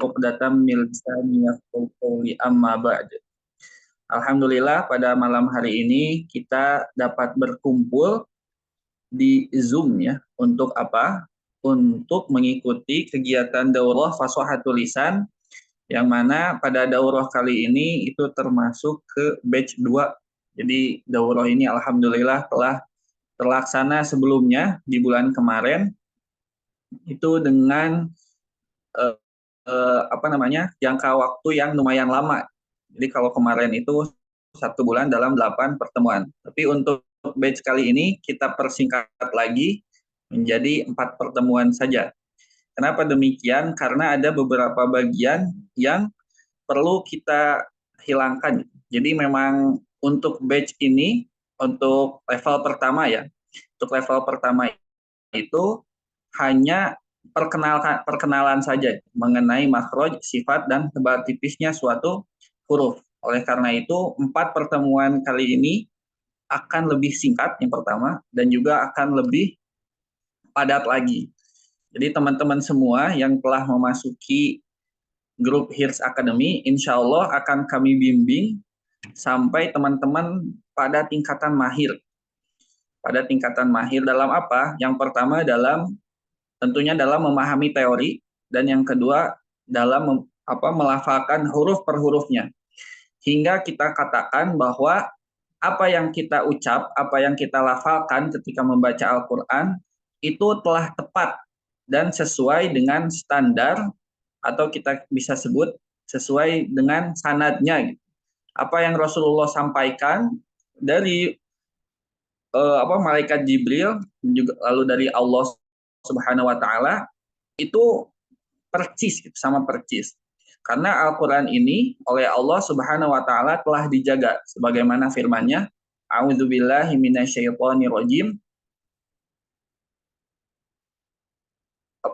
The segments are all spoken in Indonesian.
uqdatam min lisani yafqahu qawli amma ba'd. Alhamdulillah pada malam hari ini kita dapat berkumpul di Zoom ya. Untuk apa? Untuk mengikuti kegiatan daurah Fashohatul Lisan yang mana pada daurah kali ini itu termasuk ke batch 2. Jadi daurah ini alhamdulillah telah terlaksana sebelumnya di bulan kemarin itu dengan eh, jangka waktu yang lumayan lama. Jadi kalau kemarin itu 1 bulan dalam 8 pertemuan. Tapi untuk batch kali ini kita persingkat lagi menjadi 4 pertemuan saja. Kenapa demikian? Karena ada beberapa bagian yang perlu kita hilangkan. Jadi memang untuk batch ini, untuk level pertama ya, untuk level pertama itu hanya perkenalan saja mengenai makhraj, sifat, dan tebal tipisnya suatu huruf. Oleh karena itu, 4 pertemuan kali ini akan lebih singkat yang pertama, dan juga akan lebih padat lagi. Jadi teman-teman semua yang telah memasuki grup Hirs Academy, insya Allah akan kami bimbing sampai teman-teman pada tingkatan mahir. Pada tingkatan mahir dalam apa? Yang pertama tentunya dalam memahami teori, dan yang kedua dalam melafalkan huruf per hurufnya. Hingga kita katakan bahwa apa yang kita ucap, apa yang kita lafalkan ketika membaca Al-Quran, itu telah tepat dan sesuai dengan standar, atau kita bisa sebut sesuai dengan sanadnya. Apa yang Rasulullah sampaikan dari malaikat Jibril, juga lalu dari Allah Subhanahu wa taala, itu percis, sama percis. Karena Al-Qur'an ini oleh Allah Subhanahu wa taala telah dijaga sebagaimana firman-Nya, A'udzubillahi minasyaitonirrajim.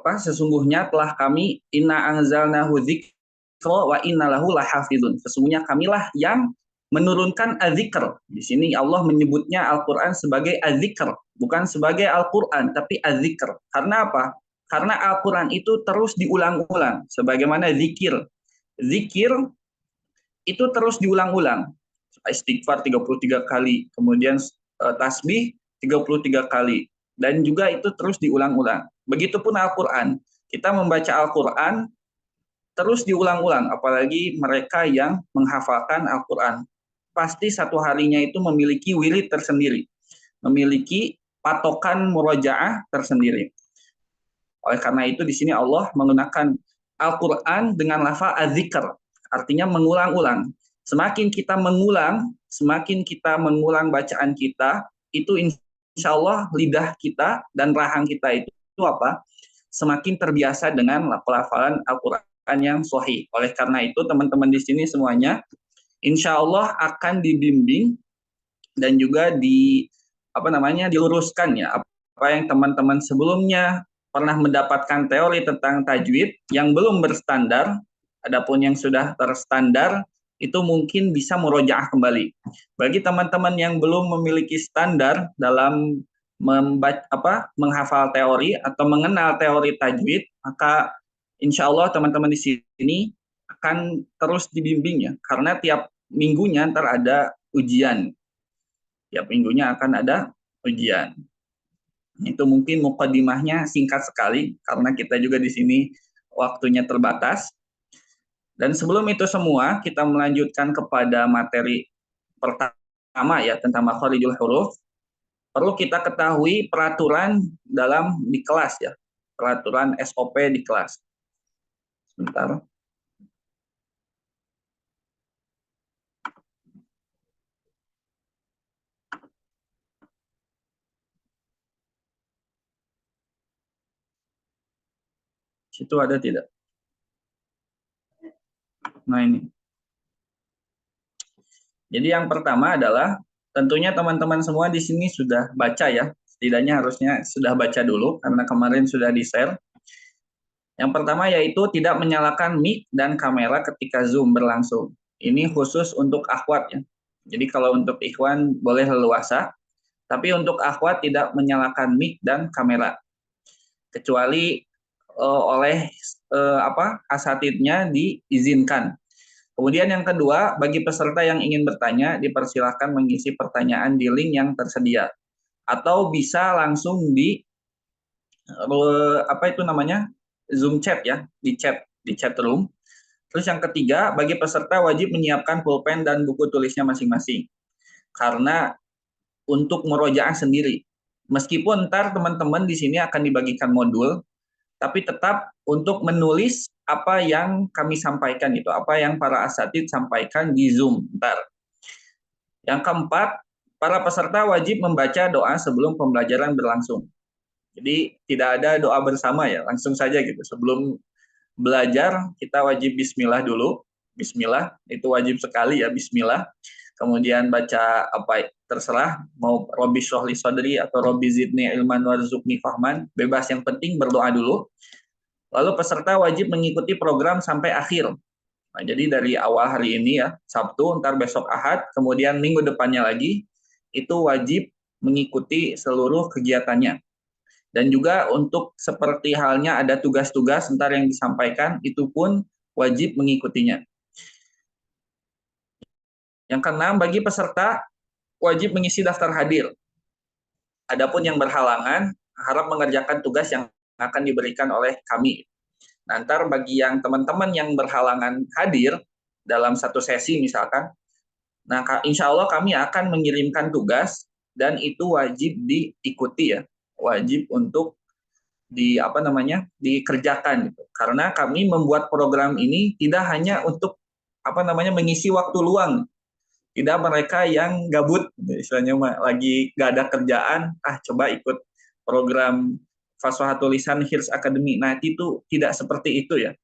Sesungguhnya telah kami inna anzalnahu dzikra wa inna lahu lahafizun. Sesungguhnya kamilah yang menurunkan adzikr. Di sini Allah menyebutnya Al-Qur'an sebagai adzikr, bukan sebagai Al-Qur'an tapi adzikr. Karena apa? Karena Al-Qur'an itu terus diulang-ulang sebagaimana zikir. Zikir itu terus diulang-ulang. Istighfar 33 kali, kemudian tasbih 33 kali, dan juga itu terus diulang-ulang. Begitupun Al-Qur'an. Kita membaca Al-Qur'an terus diulang-ulang, apalagi mereka yang menghafalkan Al-Qur'an. Pasti satu harinya itu memiliki wirid tersendiri, memiliki patokan murojaah tersendiri. Oleh karena itu di sini Allah menggunakan Al-Qur'an dengan lafaz az-zikr, artinya mengulang-ulang. Semakin kita mengulang bacaan kita, itu insya Allah lidah kita dan rahang kita itu semakin terbiasa dengan pelafalan Al-Qur'an yang sahih. Oleh karena itu teman-teman di sini semuanya insya Allah akan dibimbing dan juga diluruskan ya, apa yang teman-teman sebelumnya pernah mendapatkan teori tentang tajwid yang belum berstandar, adapun yang sudah terstandar itu mungkin bisa murojaah kembali. Bagi teman-teman yang belum memiliki standar dalam menghafal teori atau mengenal teori tajwid, maka insya Allah teman-teman di sini akan terus dibimbing ya, karena tiap minggunya ntar ada ujian. Tiap minggunya akan ada ujian. Itu mungkin mukadimahnya singkat sekali karena kita juga di sini waktunya terbatas. Dan sebelum itu semua, kita melanjutkan kepada materi pertama ya, tentang makharijul huruf. Perlu kita ketahui peraturan di kelas ya, peraturan SOP di kelas. Sebentar. Situ ada tidak? Nah ini. Jadi yang pertama adalah tentunya teman-teman semua di sini sudah baca ya. Setidaknya harusnya sudah baca dulu karena kemarin sudah di-share. Yang pertama yaitu tidak menyalakan mic dan kamera ketika Zoom berlangsung. Ini khusus untuk akhwat ya. Jadi kalau untuk ikhwan boleh leluasa, tapi untuk akhwat tidak menyalakan mic dan kamera. Kecuali oleh asatidnya diizinkan. Kemudian yang kedua, bagi peserta yang ingin bertanya, dipersilahkan mengisi pertanyaan di link yang tersedia. Atau bisa langsung di Zoom chat ya, di chat room. Terus yang ketiga, bagi peserta wajib menyiapkan pulpen dan buku tulisnya masing-masing. Karena untuk merojaan sendiri. Meskipun ntar teman-teman di sini akan dibagikan modul, tapi tetap untuk menulis apa yang kami sampaikan itu, apa yang para asatid sampaikan di Zoom ntar. Yang keempat, para peserta wajib membaca doa sebelum pembelajaran berlangsung. Jadi tidak ada doa bersama ya, langsung saja gitu. Sebelum belajar kita wajib bismillah dulu. Bismillah itu wajib sekali ya, bismillah. Kemudian baca apa terserah, mau Robbi syrahli sadri atau Robbi zidni ilman warzuqni fahman, bebas, yang penting berdoa dulu. Lalu peserta wajib mengikuti program sampai akhir. Nah, jadi dari awal hari ini ya, Sabtu, ntar besok Ahad, kemudian minggu depannya lagi, itu wajib mengikuti seluruh kegiatannya. Dan juga untuk seperti halnya ada tugas-tugas ntar yang disampaikan, itu pun wajib mengikutinya. Yang keenam, bagi peserta wajib mengisi daftar hadir. Adapun yang berhalangan, harap mengerjakan tugas yang akan diberikan oleh kami. Nah, ntar bagi yang teman-teman yang berhalangan hadir dalam satu sesi misalkan, nah insya Allah kami akan mengirimkan tugas dan itu wajib diikuti ya, wajib untuk dikerjakan gitu. Karena kami membuat program ini tidak hanya untuk mengisi waktu luang, tidak mereka yang gabut, istilahnya lagi nggak ada kerjaan, coba ikut program Faswahatul Lisan Hirs Academy. Nah, itu tidak seperti itu ya.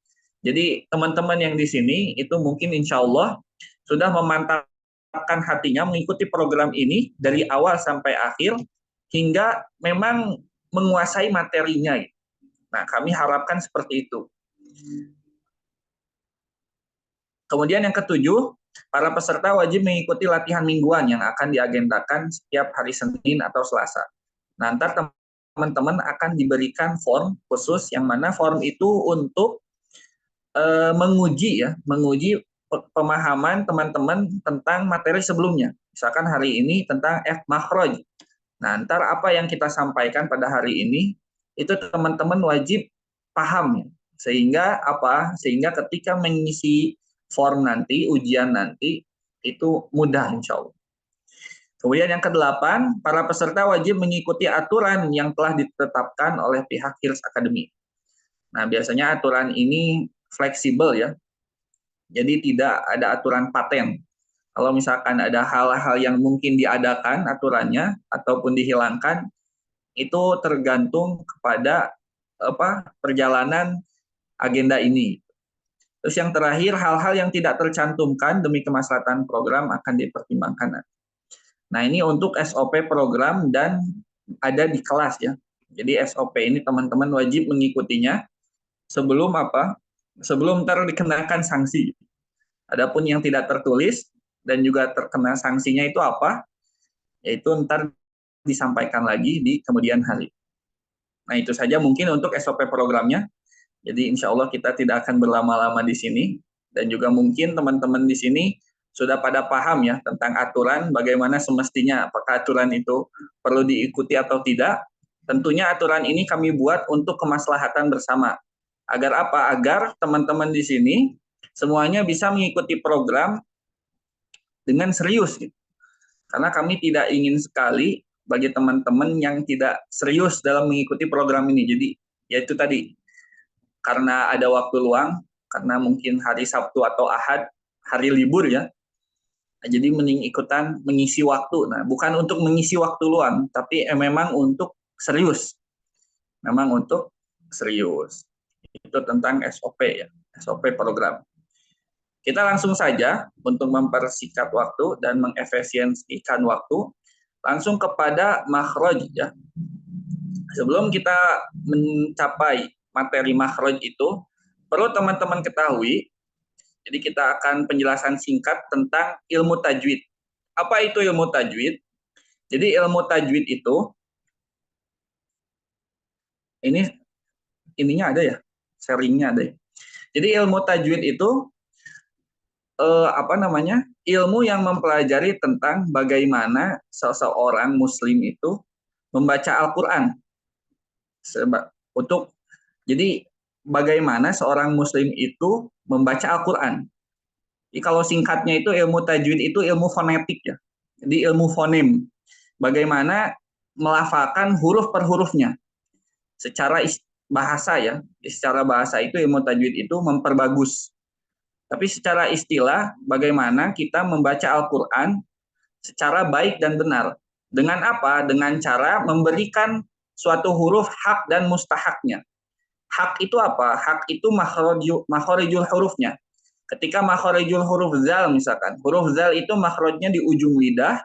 Jadi teman-teman yang di sini itu mungkin insya Allah sudah memantapkan hatinya mengikuti program ini dari awal sampai akhir hingga memang menguasai materinya. Nah, kami harapkan seperti itu. Kemudian yang ketujuh, para peserta wajib mengikuti latihan mingguan yang akan diagendakan setiap hari Senin atau Selasa. Nah, ntar teman-teman akan diberikan form khusus yang mana form itu untuk menguji pemahaman teman-teman tentang materi sebelumnya. Misalkan hari ini tentang F makhraj. Nah, ntar apa yang kita sampaikan pada hari ini itu teman-teman wajib paham ya. Sehingga ketika mengisi form nanti, ujian nanti, itu mudah insya Allah. Kemudian yang kedelapan, para peserta wajib mengikuti aturan yang telah ditetapkan oleh pihak Hirs Academy. Nah, biasanya aturan ini fleksibel ya, jadi tidak ada aturan paten. Kalau misalkan ada hal-hal yang mungkin diadakan aturannya ataupun dihilangkan, itu tergantung kepada perjalanan agenda ini. Terus yang terakhir, hal-hal yang tidak tercantumkan demi kemaslahatan program akan dipertimbangkan. Nah, ini untuk SOP program dan ada di kelas ya. Jadi SOP ini teman-teman wajib mengikutinya sebelum Sebelum dikenakan sanksi. Adapun yang tidak tertulis dan juga terkena sanksinya itu apa? Yaitu ntar disampaikan lagi di kemudian hari. Nah, itu saja mungkin untuk SOP programnya. Jadi insya Allah kita tidak akan berlama-lama di sini. Dan juga mungkin teman-teman di sini sudah pada paham ya tentang aturan, bagaimana semestinya, apakah aturan itu perlu diikuti atau tidak. Tentunya aturan ini kami buat untuk kemaslahatan bersama. Agar apa? Agar teman-teman di sini semuanya bisa mengikuti program dengan serius. Gitu. Karena kami tidak ingin sekali bagi teman-teman yang tidak serius dalam mengikuti program ini. Jadi, yaitu tadi, karena ada waktu luang, karena mungkin hari Sabtu atau Ahad, hari libur ya, jadi mending ikutan mengisi waktu. Nah, bukan untuk mengisi waktu luang, tapi memang untuk serius. Memang untuk serius. Itu tentang SOP ya, SOP program. Kita langsung saja untuk mempersingkat waktu dan mengefisiensikan waktu, langsung kepada makhraj ya. Sebelum kita mencapai materi makhraj itu, perlu teman-teman ketahui, jadi kita akan penjelasan singkat tentang ilmu tajwid. Apa itu ilmu tajwid? Jadi ilmu tajwid itu, ininya ada ya? sharingnya deh. Jadi ilmu tajwid itu ilmu yang mempelajari tentang bagaimana seseorang muslim itu membaca Al-Qur'an. Untuk jadi bagaimana seorang muslim itu membaca Al-Qur'an. Jadi kalau singkatnya itu ilmu tajwid itu ilmu fonetik ya. Jadi ilmu fonem. Bagaimana melafalkan huruf per hurufnya. Secara bahasa ya. Secara bahasa itu ilmu tajwid itu memperbagus. Tapi secara istilah bagaimana kita membaca Al-Qur'an secara baik dan benar. Dengan apa? Dengan cara memberikan suatu huruf hak dan mustahaknya. Hak itu apa? Hak itu makhorijul hurufnya. Ketika makhorijul huruf zal misalkan, huruf zal itu makhrajnya di ujung lidah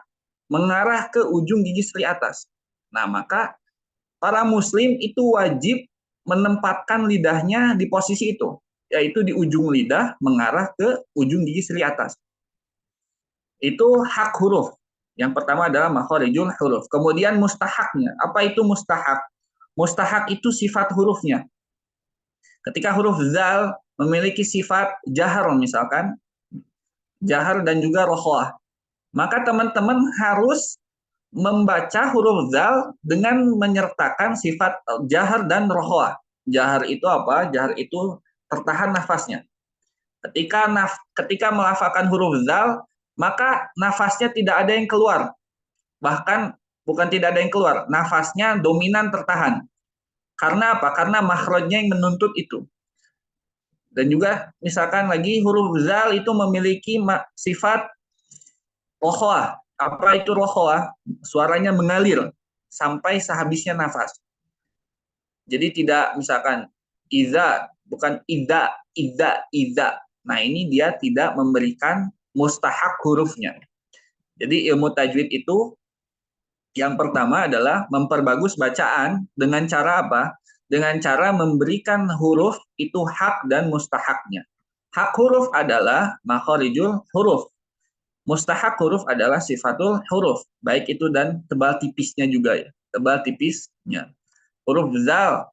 mengarah ke ujung gigi seri atas. Nah, maka para muslim itu wajib menempatkan lidahnya di posisi itu, yaitu di ujung lidah mengarah ke ujung gigi seri atas. Itu hak huruf. Yang pertama adalah makhorijul huruf. Kemudian mustahaknya. Apa itu mustahak? Mustahak itu sifat hurufnya. Ketika huruf zal memiliki sifat jahar misalkan, jahar dan juga rokhwah, maka teman-teman harus membaca huruf zal dengan menyertakan sifat jahar dan rokhwah. Jahar itu apa? Jahar itu tertahan nafasnya. Ketika melafalkan huruf zal, maka nafasnya tidak ada yang keluar. Bahkan bukan tidak ada yang keluar, nafasnya dominan tertahan. Karena apa? Karena makhrajnya yang menuntut itu. Dan juga misalkan lagi huruf zal itu memiliki sifat rokhwah. Apa itu rokhwah? Suaranya mengalir sampai sehabisnya nafas. Jadi tidak misalkan iza, bukan ida, ida, ida. Nah ini dia tidak memberikan mustahak hurufnya. Jadi ilmu tajwid itu yang pertama adalah memperbagus bacaan dengan cara apa? Dengan cara memberikan huruf itu hak dan mustahaknya. Hak huruf adalah makhorijul huruf. Mustahak huruf adalah sifatul huruf. Baik itu dan tebal tipisnya juga ya. Tebal tipisnya. Huruf zal,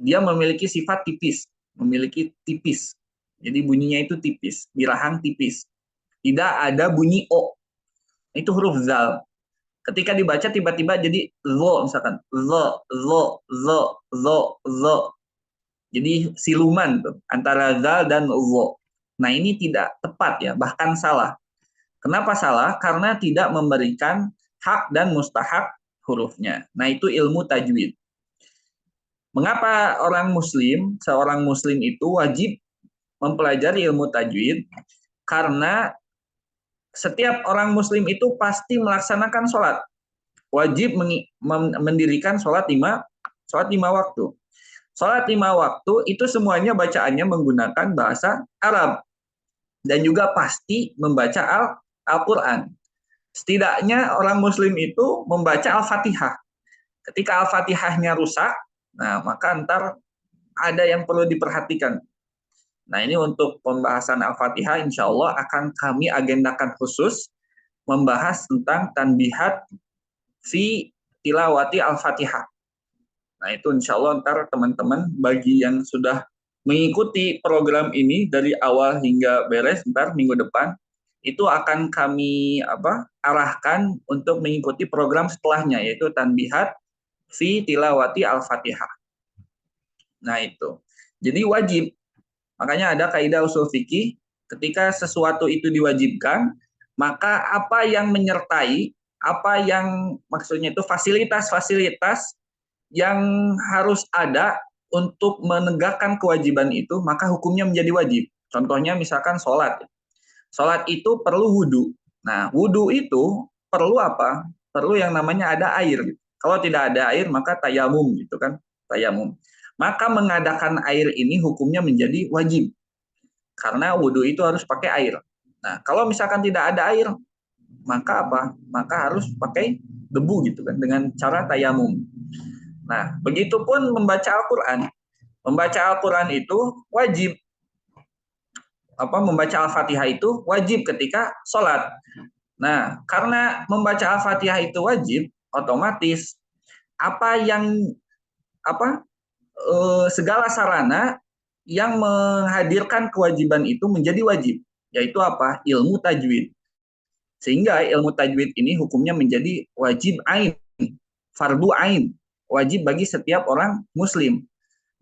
dia memiliki sifat tipis. Memiliki tipis. Jadi bunyinya itu tipis. Birahang tipis. Tidak ada bunyi O. Itu huruf zal. Ketika dibaca tiba-tiba jadi zo misalkan zo. Jadi siluman tuh antara zal dan zo. Nah ini tidak tepat ya, bahkan salah. Kenapa salah? Karena tidak memberikan hak dan mustahak hurufnya. Nah itu ilmu tajwid. Mengapa seorang muslim itu wajib mempelajari ilmu tajwid? Karena setiap orang muslim itu pasti melaksanakan sholat. Wajib mendirikan sholat lima waktu. Sholat 5 waktu itu semuanya bacaannya menggunakan bahasa Arab. Dan juga pasti membaca Al-Quran. Setidaknya orang muslim itu membaca Al-Fatihah. Ketika Al-Fatihahnya rusak, nah maka ntar ada yang perlu diperhatikan. Nah ini untuk pembahasan Al-Fatihah insya Allah akan kami agendakan khusus membahas tentang tanbihat fi tilawati Al-Fatihah. Nah itu insya Allah ntar teman-teman bagi yang sudah mengikuti program ini dari awal hingga beres ntar minggu depan itu akan kami arahkan untuk mengikuti program setelahnya yaitu tanbihat fi tilawati Al-Fatihah. Nah itu. Jadi wajib. Makanya ada kaidah usul fikih ketika sesuatu itu diwajibkan, maka apa yang menyertai, apa yang maksudnya itu fasilitas-fasilitas yang harus ada untuk menegakkan kewajiban itu, maka hukumnya menjadi wajib. Contohnya misalkan sholat. Sholat itu perlu wudhu. Nah, wudhu itu perlu apa? Perlu yang namanya ada air. Kalau tidak ada air, maka tayamum gitu kan. Tayamum. Maka mengadakan air ini hukumnya menjadi wajib. Karena wudhu itu harus pakai air. Nah, kalau misalkan tidak ada air, maka apa? Maka harus pakai debu gitu kan dengan cara tayamum. Nah, begitupun membaca Al-Qur'an. Membaca Al-Qur'an itu wajib. Membaca Al-Fatihah itu wajib ketika sholat. Nah, karena membaca Al-Fatihah itu wajib, otomatis segala sarana yang menghadirkan kewajiban itu menjadi wajib, yaitu apa? Ilmu tajwid. Sehingga ilmu tajwid ini hukumnya menjadi wajib ain, fardu ain, wajib bagi setiap orang muslim.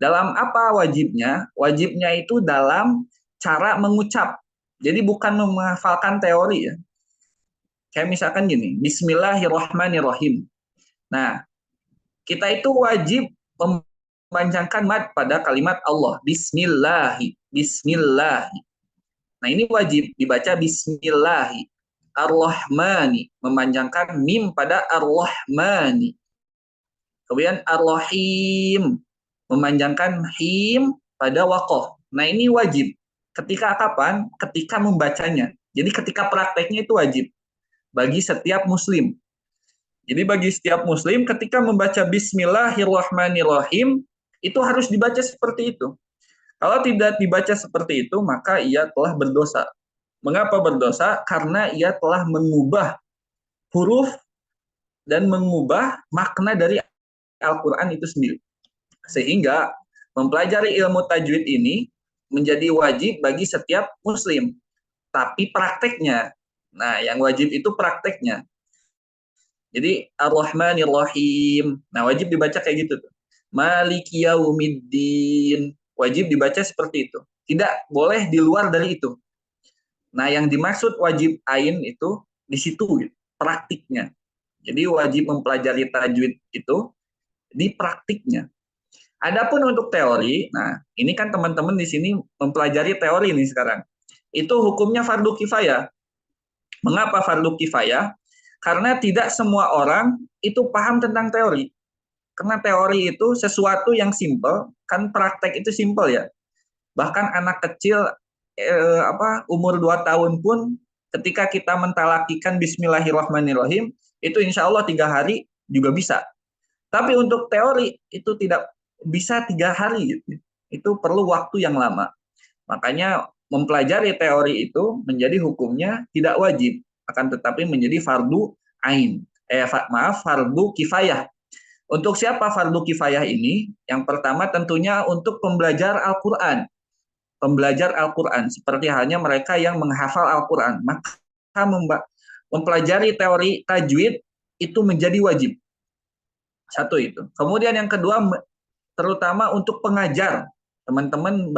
Dalam apa wajibnya? Wajibnya itu dalam cara mengucap. Jadi bukan menghafalkan teori ya. Kayak misalkan gini, Bismillahirrahmanirrahim. Nah, kita itu wajib memanjangkan mad pada kalimat Allah. Bismillahi, Bismillahi. Nah, ini wajib dibaca Bismillahi. Ar-Rahmani, memanjangkan mim pada Ar-Rahmani. Kemudian Ar-Rahim, memanjangkan him pada wakoh. Nah, ini wajib. Ketika kapan? Ketika membacanya. Jadi ketika prakteknya itu wajib bagi setiap muslim. Jadi bagi setiap muslim ketika membaca Bismillahirrahmanirrahim itu harus dibaca seperti itu. Kalau tidak dibaca seperti itu maka ia telah berdosa. Mengapa berdosa? Karena ia telah mengubah huruf dan mengubah makna dari Al-Quran itu sendiri. Sehingga mempelajari ilmu tajwid ini menjadi wajib bagi setiap muslim. Tapi prakteknya, nah yang wajib itu prakteknya. Jadi Ar-Rahmanir-Rahim. Nah, wajib dibaca kayak gitu tuh. Maliki Yaumiddin. Wajib dibaca seperti itu. Tidak boleh di luar dari itu. Nah, yang dimaksud wajib ain itu di situ gitu, praktiknya. Jadi wajib mempelajari tajwid itu di praktiknya. Adapun untuk teori, nah ini kan teman-teman di sini mempelajari teori nih sekarang. Itu hukumnya fardu kifayah. Mengapa fardu kifayah? Karena tidak semua orang itu paham tentang teori. Karena teori itu sesuatu yang simple, kan praktek itu simple ya. Bahkan anak kecil umur 2 tahun pun ketika kita mentalakikan Bismillahirrahmanirrahim, itu insya Allah 3 hari juga bisa. Tapi untuk teori itu tidak bisa 3 hari. Gitu. Itu perlu waktu yang lama. Makanya mempelajari teori itu menjadi hukumnya tidak wajib, akan tetapi menjadi fardu ain. Fardu kifayah. Untuk siapa fardu kifayah ini? Yang pertama tentunya untuk pembelajar Al-Quran. Pembelajar Al-Quran. Seperti halnya mereka yang menghafal Al-Quran. Maka mempelajari teori tajwid itu menjadi wajib. Satu itu. Kemudian yang kedua, terutama untuk pengajar. Teman-teman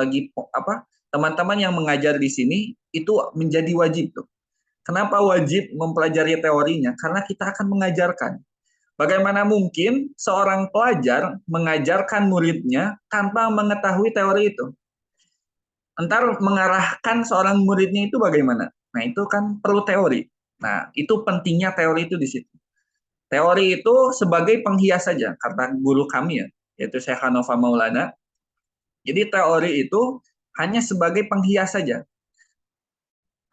teman-teman yang mengajar di sini itu menjadi wajib tuh. Kenapa wajib mempelajari teorinya? Karena kita akan mengajarkan. Bagaimana mungkin seorang pelajar mengajarkan muridnya tanpa mengetahui teori itu? Entar mengarahkan seorang muridnya itu bagaimana? Nah, itu kan perlu teori. Nah, itu pentingnya teori itu di situ. Teori itu sebagai penghias saja, kata guru kami ya, yaitu Syekh Hanova Maulana. Jadi teori itu hanya sebagai penghias saja.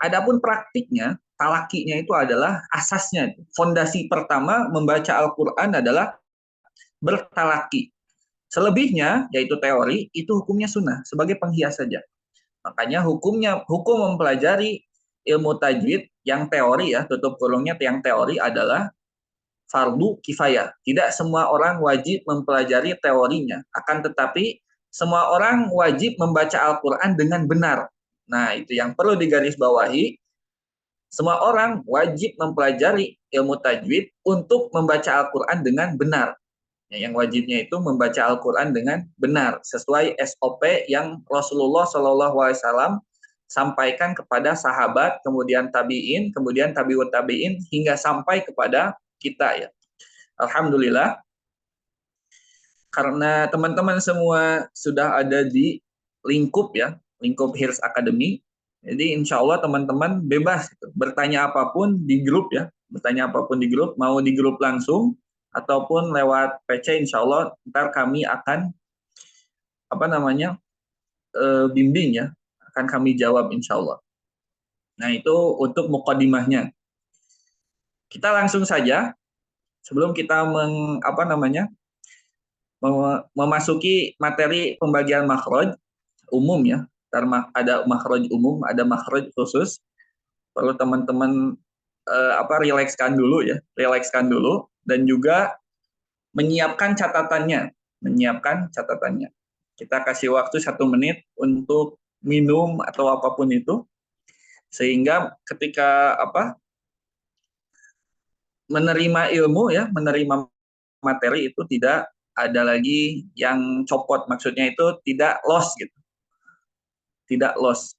Adapun praktiknya, talakinya itu adalah asasnya. Fondasi pertama membaca Al-Quran adalah bertalaki. Selebihnya, yaitu teori, itu hukumnya sunnah, sebagai penghias saja. Makanya hukum mempelajari ilmu tajwid yang teori ya, tutup kurungnya yang teori adalah fardu kifayah. Tidak semua orang wajib mempelajari teorinya. Akan tetapi, semua orang wajib membaca Al-Quran dengan benar. Nah, itu yang perlu digarisbawahi. Semua orang wajib mempelajari ilmu tajwid untuk membaca Al-Quran dengan benar. Yang wajibnya itu membaca Al-Quran dengan benar sesuai SOP yang Rasulullah SAW sampaikan kepada sahabat, kemudian tabiin, kemudian tabiut tabiin hingga sampai kepada kita ya. Alhamdulillah karena teman-teman semua sudah ada di lingkup ya, lingkup Hirs Academy. Jadi insya Allah teman-teman bebas gitu. Bertanya apapun di grup ya, bertanya apapun di grup, mau di grup langsung ataupun lewat PC insya Allah ntar kami akan bimbing ya, akan kami jawab insya Allah. Nah itu untuk mukadimahnya. Kita langsung saja sebelum kita memasuki materi pembagian makhraj umum ya. Ada makhraj umum, ada makhraj khusus. Perlu teman-teman rilekskan dulu ya, rilekskan dulu dan juga menyiapkan catatannya. Kita kasih waktu 1 menit untuk minum atau apapun itu, sehingga ketika menerima ilmu ya, menerima materi itu tidak ada lagi yang copot, maksudnya itu tidak loss gitu, tidak loss.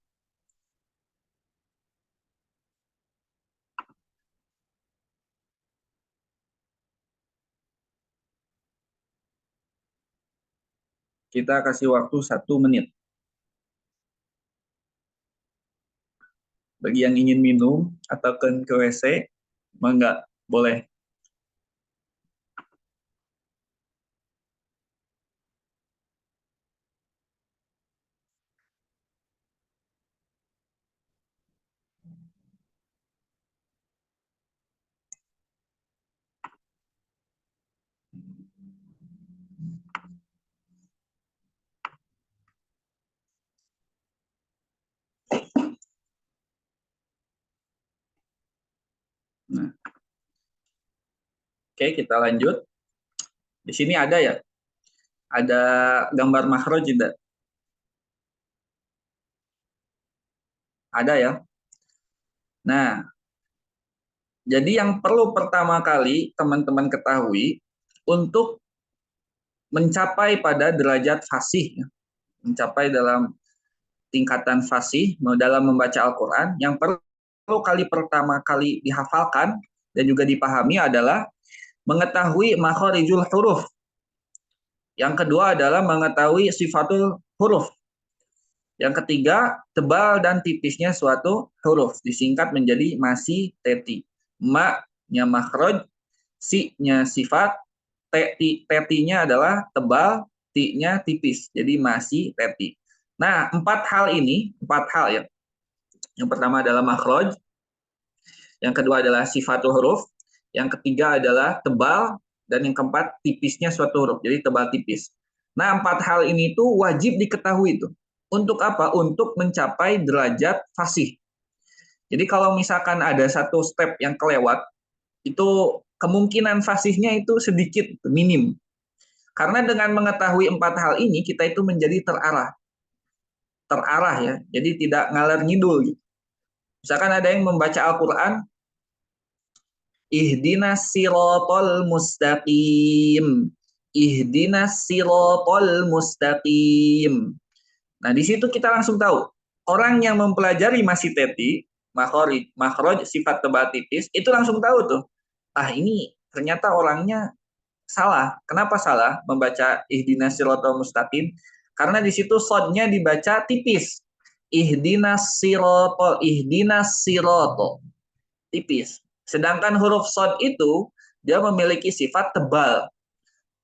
Kita kasih waktu 1 menit. Bagi yang ingin minum atau ke WC, enggak boleh. Nah, oke, kita lanjut. Di sini ada ya, ada gambar makro tidak? Ada ya. Nah, jadi yang perlu pertama kali teman-teman ketahui untuk mencapai pada derajat fasih, mencapai dalam tingkatan fasih dalam membaca Al-Quran, yang perlu kali pertama kali dihafalkan dan juga dipahami adalah mengetahui makharijul huruf. Yang kedua adalah mengetahui sifatul huruf. Yang ketiga, tebal dan tipisnya suatu huruf, disingkat menjadi masi teti. Ma-nya makhraj, si-nya sifat, teti-nya adalah tebal, ti-nya tipis. Jadi masi teti. Nah, 4 hal ini, 4 hal ya. Yang pertama adalah makhraj, yang kedua adalah sifatul huruf, yang ketiga adalah tebal, dan yang keempat tipisnya suatu huruf, jadi tebal tipis. Nah, 4 hal ini tuh wajib diketahui tuh. Untuk apa? Untuk mencapai derajat fasih. Jadi kalau misalkan ada satu step yang kelewat, itu kemungkinan fasihnya itu sedikit, minim. Karena dengan mengetahui 4 hal ini, kita itu menjadi terarah ya. Jadi tidak ngalar ngidul gitu. Misalkan ada yang membaca Al-Quran, ihdinas sirotol mustaqim. Ihdinas sirotol mustaqim. Nah, di situ kita langsung tahu. Orang yang mempelajari masih teti, makhraj, sifat tebal tipis, itu langsung tahu tuh. Ah, ini ternyata orangnya salah. Kenapa salah membaca ihdinas sirotol mustaqim? Karena di situ sodnya dibaca tipis. Ihdinas sirotol. Tipis. Sedangkan huruf sod itu dia memiliki sifat tebal.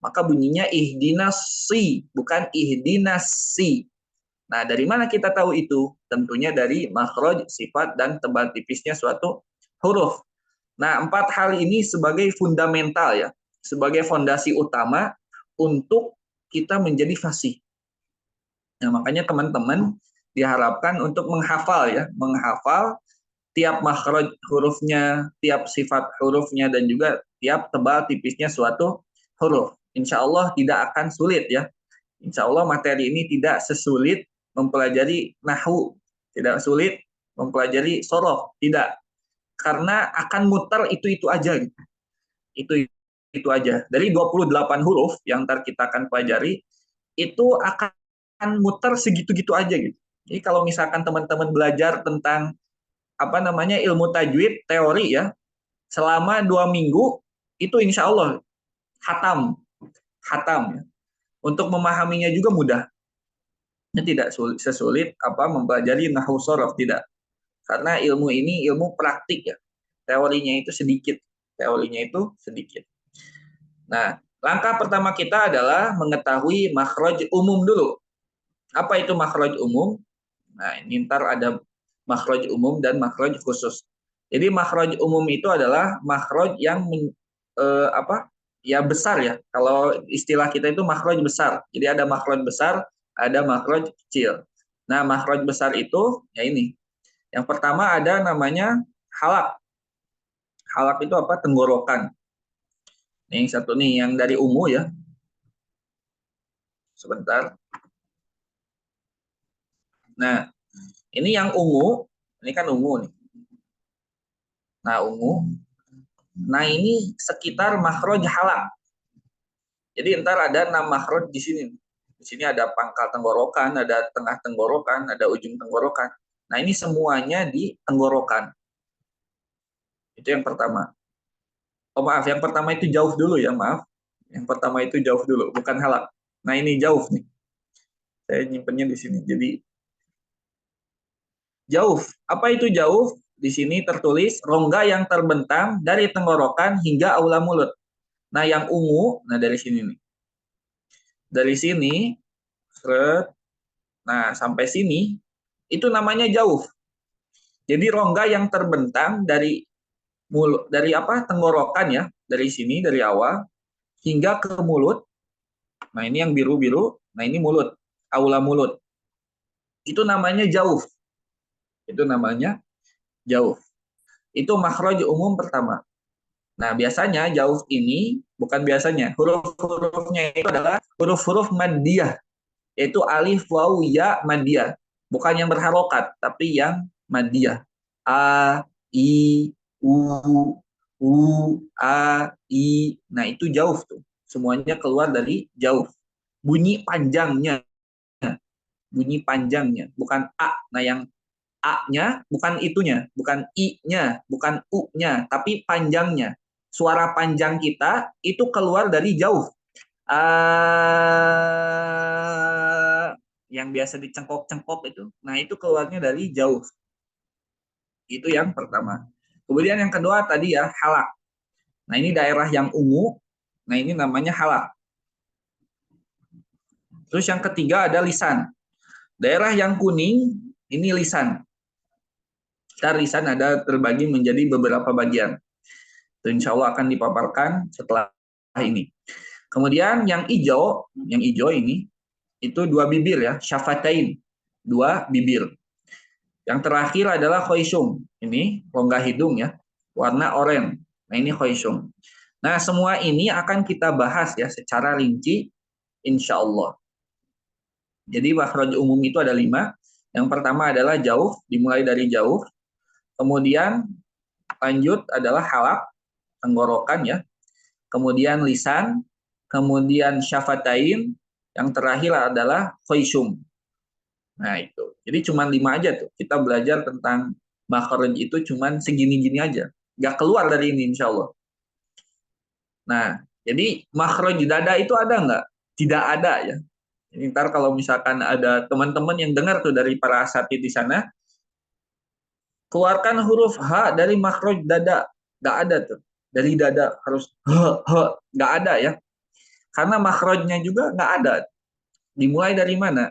Maka bunyinya ihdinasi, bukan ihdinasi. Nah, dari mana kita tahu itu? Tentunya dari makhraj, sifat, dan tebal tipisnya suatu huruf. Nah, 4 hal ini sebagai fundamental ya, sebagai fondasi utama untuk kita menjadi fasih. Nah, makanya teman-teman diharapkan untuk menghafal ya, menghafal tiap makhraj hurufnya, tiap sifat hurufnya, dan juga tiap tebal tipisnya suatu huruf. Insya Allah tidak akan sulit ya. Insya Allah materi ini tidak sesulit mempelajari nahwu, tidak sulit mempelajari sorof, tidak. Karena akan muter itu aja. Itu aja. Dari 28 huruf yang ntar kita akan pelajari, itu akan muter segitu-gitu aja gitu. Jadi kalau misalkan teman-teman belajar tentang ilmu tajwid teori ya, selama 2 minggu itu insya Allah hatam ya. Untuk memahaminya juga mudah. Ini tidak sesulit mempelajari nahwu sorof, tidak. Karena ilmu ini ilmu praktik ya. Teorinya itu sedikit. Nah, langkah pertama kita adalah mengetahui makhraj umum dulu. Apa itu makhraj umum? Nah, ini ntar ada makhraj umum dan makhraj khusus. Jadi makhraj umum itu adalah makhraj yang ya besar ya. Kalau istilah kita itu makhraj besar. Jadi ada makhraj besar, ada makhraj kecil. Nah, makhraj besar itu ya ini. Yang pertama ada namanya halak. Halak itu apa? Tenggorokan. Nih satu nih yang dari ungu ya. Sebentar. Nah, ini yang ungu, ini kan ungu nih. Nah, ungu. Nah, ini sekitar makhraj halak. Jadi ntar ada 6 makhraj di sini. Di sini ada pangkal tenggorokan, ada tengah tenggorokan, ada ujung tenggorokan. Nah, ini semuanya di tenggorokan. Itu yang pertama. Oh maaf, yang pertama itu jauh dulu ya, maaf. Yang pertama itu jauh dulu, bukan halak. Nah, ini jauh nih. Saya nyimpennya di sini. Jadi jauh. Apa itu jauh? Di sini tertulis rongga yang terbentang dari tenggorokan hingga aula mulut. Nah, yang ungu, nah dari sini nih. Dari sini, nah sampai sini, itu namanya jauh. Jadi rongga yang terbentang dari mulut, dari apa? Tenggorokan ya, dari sini, dari awal hingga ke mulut. Nah, ini yang biru-biru. Nah, ini mulut, aula mulut. Itu namanya jauh. Itu namanya jauh. Itu makhraj umum pertama. Nah, biasanya jauh ini bukan biasanya. Huruf-hurufnya itu adalah huruf-huruf maddiyah, yaitu alif, waw, ya, maddiyah. Bukan yang berharokat, tapi yang maddiyah. A, I, U, A, I. Nah, itu jauh tuh. Semuanya keluar dari jauh. Bunyi panjangnya, bunyi panjangnya, bukan A. Nah, yang A-nya bukan itunya, bukan I-nya, bukan U-nya, tapi panjangnya. Suara panjang kita itu keluar dari jauh. Yang biasa dicengkok-cengkok itu. Nah, itu keluarnya dari jauh. Itu yang pertama. Kemudian yang kedua tadi ya, halak. Nah, ini daerah yang ungu. Nah, ini namanya halak. Terus yang ketiga ada lisan. Daerah yang kuning, ini lisan. Ntar lisan ada terbagi menjadi beberapa bagian. Itu insya Allah akan dipaparkan setelah ini. Kemudian yang hijau ini itu dua bibir ya, syafatain, dua bibir. Yang terakhir adalah khoisum, ini rongga hidung ya, warna oranye. Nah, ini khoisum. Nah, semua ini akan kita bahas ya secara rinci insya Allah. Jadi makhraj umum itu ada 5. Yang pertama adalah jauh, dimulai dari jauh. Kemudian lanjut adalah halak, tenggorokan ya. Kemudian lisan, kemudian syafatain, yang terakhir adalah khoisum. Nah, itu. Jadi cuma 5 aja tuh. Kita belajar tentang makhraj itu cuma segini-gini aja. Nggak keluar dari ini insya Allah. Nah, jadi makhraj dada itu ada nggak? Tidak ada ya. Jadi ntar kalau misalkan ada teman-teman yang dengar tuh dari para asatidz di sana, keluarkan huruf H dari makhraj dada. Nggak ada tuh. Dari dada harus H. Nggak ada ya. Karena makhrajnya juga nggak ada. Dimulai dari mana?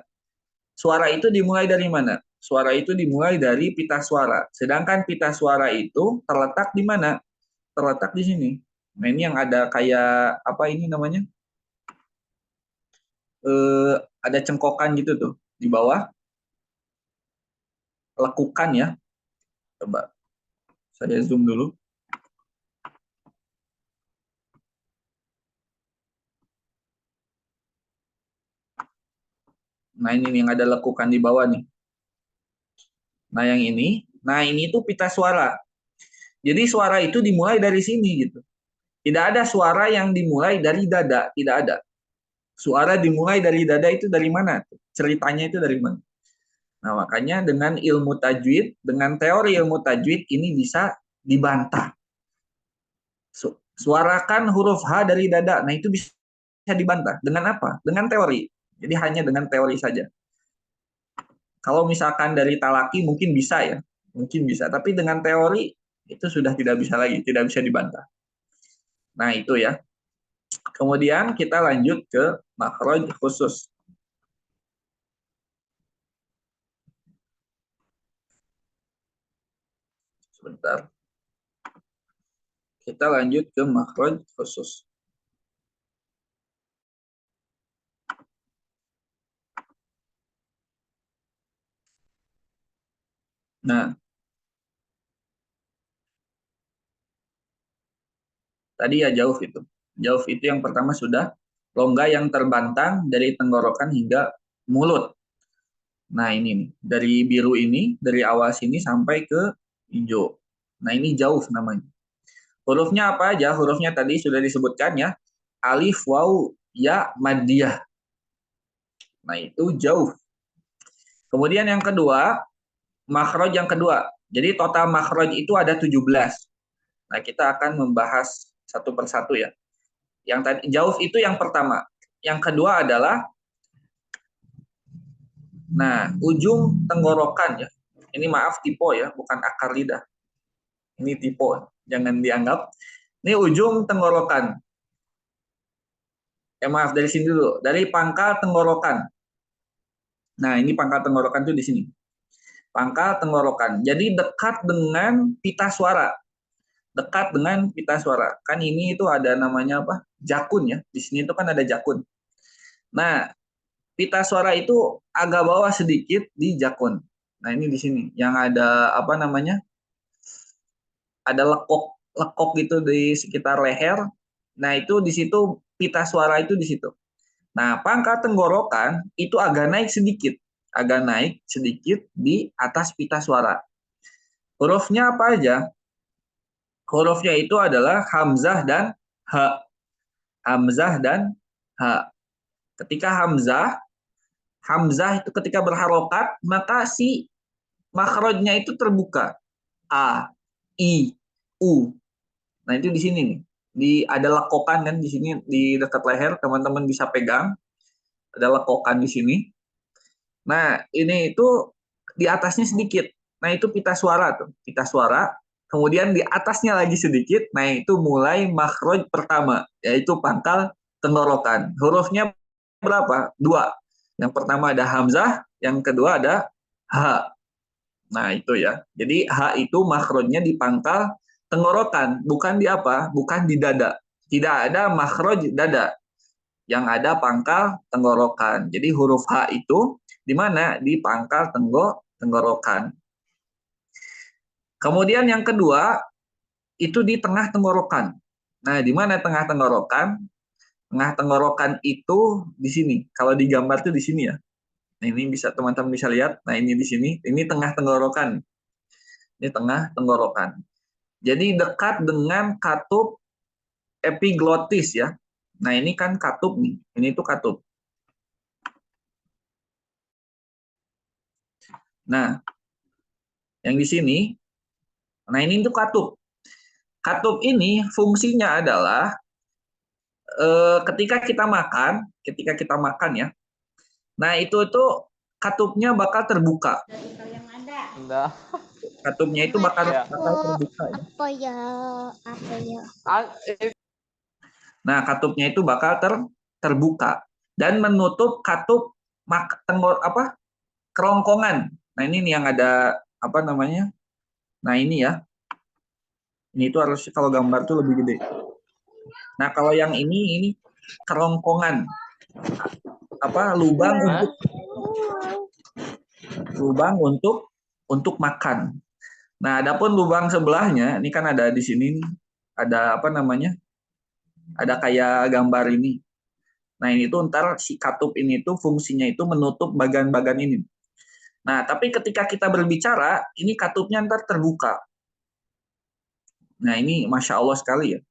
Suara itu dimulai dari mana? Suara itu dimulai dari pita suara. Sedangkan pita suara itu terletak di mana? Terletak di sini. Nah, ini yang ada kayak apa ini namanya? Ada cengkokan gitu tuh di bawah. Lekukan ya. Coba saya zoom dulu. Nah, ini yang ada lekukan di bawah nih. Nah, yang ini. Nah, ini tuh pita suara. Jadi suara itu dimulai dari sini gitu. Tidak ada suara yang dimulai dari dada, tidak ada. Suara dimulai dari dada itu dari mana? Ceritanya itu dari mana? Nah, makanya dengan ilmu tajwid, dengan teori ilmu tajwid ini bisa dibantah. Suarakan huruf H dari dada. Nah, itu bisa dibantah. Dengan apa? Dengan teori. Jadi hanya dengan teori saja. Kalau misalkan dari talaki mungkin bisa ya. Mungkin bisa. Tapi dengan teori itu sudah tidak bisa lagi. Tidak bisa dibantah. Nah, itu ya. Kemudian kita lanjut ke makhraj khusus. Sebentar. Kita lanjut ke makhraj khusus. Nah, tadi ya jauh itu. Jauh itu yang pertama sudah rongga yang terbentang dari tenggorokan hingga mulut. Nah ini nih, dari biru ini, dari awal sini sampai ke hijau. Nah ini jauh namanya. Hurufnya apa aja? Hurufnya tadi sudah disebutkan ya. Alif, waw, ya, maddiyah. Nah itu jauh. Kemudian yang kedua, makhraj yang kedua. Jadi total makhraj itu ada 17. Nah kita akan membahas satu persatu ya. Yang tadi jauh itu yang pertama. Yang kedua adalah ujung tenggorokan ya. Ini maaf tipe ya, bukan akar lidah. Ini tipe, jangan dianggap. Ini ujung tenggorokan. Maaf dari sini dulu, dari pangkal tenggorokan. Nah, ini pangkal tenggorokan tuh di sini. Pangkal tenggorokan. Jadi dekat dengan pita suara. Dekat dengan pita suara. Kan ini itu ada namanya apa? Jakun ya. Di sini itu kan ada jakun. Nah, pita suara itu agak bawah sedikit di jakun. Nah, ini di sini yang ada apa namanya? Ada lekok gitu di sekitar leher. Nah, itu di situ pita suara itu di situ. Nah, pangkal tenggorokan itu agak naik sedikit di atas pita suara. Hurufnya apa aja? Hurufnya itu adalah hamzah dan ha. Hamzah dan ha. Ketika hamzah itu ketika berharokat, maka si makhrajnya itu terbuka. A, I, U. Nah, itu di sini nih. Ada lekokan kan di sini di dekat leher, teman-teman bisa pegang. Ada lekokan di sini. Nah, ini itu di atasnya sedikit. Nah, itu pita suara tuh, pita suara. Kemudian di atasnya lagi sedikit. Nah, itu mulai makhraj pertama, yaitu pangkal tenggorokan. Hurufnya berapa? Dua. Yang pertama ada hamzah, yang kedua ada ha. Nah, itu ya. Jadi ha itu makhrajnya di pangkal tenggorokan, bukan di apa? Bukan di dada. Tidak ada makhraj dada, yang ada pangkal tenggorokan. Jadi huruf H itu di mana? Di pangkal tenggorokan. Kemudian yang kedua itu di tengah tenggorokan. Nah, di mana tengah tenggorokan? Tengah tenggorokan itu di sini. Kalau digambar tuh di sini ya. Nah, ini bisa teman-teman bisa lihat. Nah, ini di sini. Ini tengah tenggorokan. Ini tengah tenggorokan. Jadi dekat dengan katup epiglotis ya. Nah, ini kan katup nih. Ini tuh katup. Nah, yang di sini, nah ini tuh katup. Katup ini fungsinya adalah ketika kita makan ya. Nah, itu katupnya bakal terbuka. Enggak. Katupnya itu bakal Ya. terbuka ya. Apa ya? Nah, katupnya itu bakal terbuka dan menutup katup kerongkongan. Nah, ini nih yang ada apa namanya? Nah, ini ya. Ini itu harus kalau gambar tuh lebih gede. Nah, kalau yang ini kerongkongan. Lubang untuk makan. Nah, adapun lubang sebelahnya, ini kan ada di sini ada apa namanya? Ada kayak gambar ini. Nah, ini tuh ntar si katup ini tuh fungsinya itu menutup bagian-bagian ini. Nah, tapi ketika kita berbicara, ini katupnya ntar terbuka. Nah, ini Masya Allah sekali ya.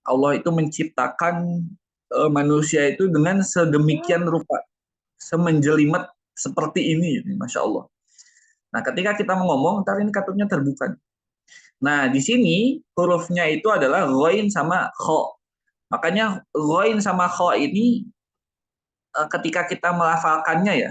Allah itu menciptakan manusia itu dengan sedemikian rupa. Semenjelimet seperti ini, Masya Allah. Nah, ketika kita ngomong, ntar ini katupnya terbuka. Nah, di sini hurufnya itu adalah ghain sama kho. Makanya ghain sama kho ini ketika kita melafalkannya ya,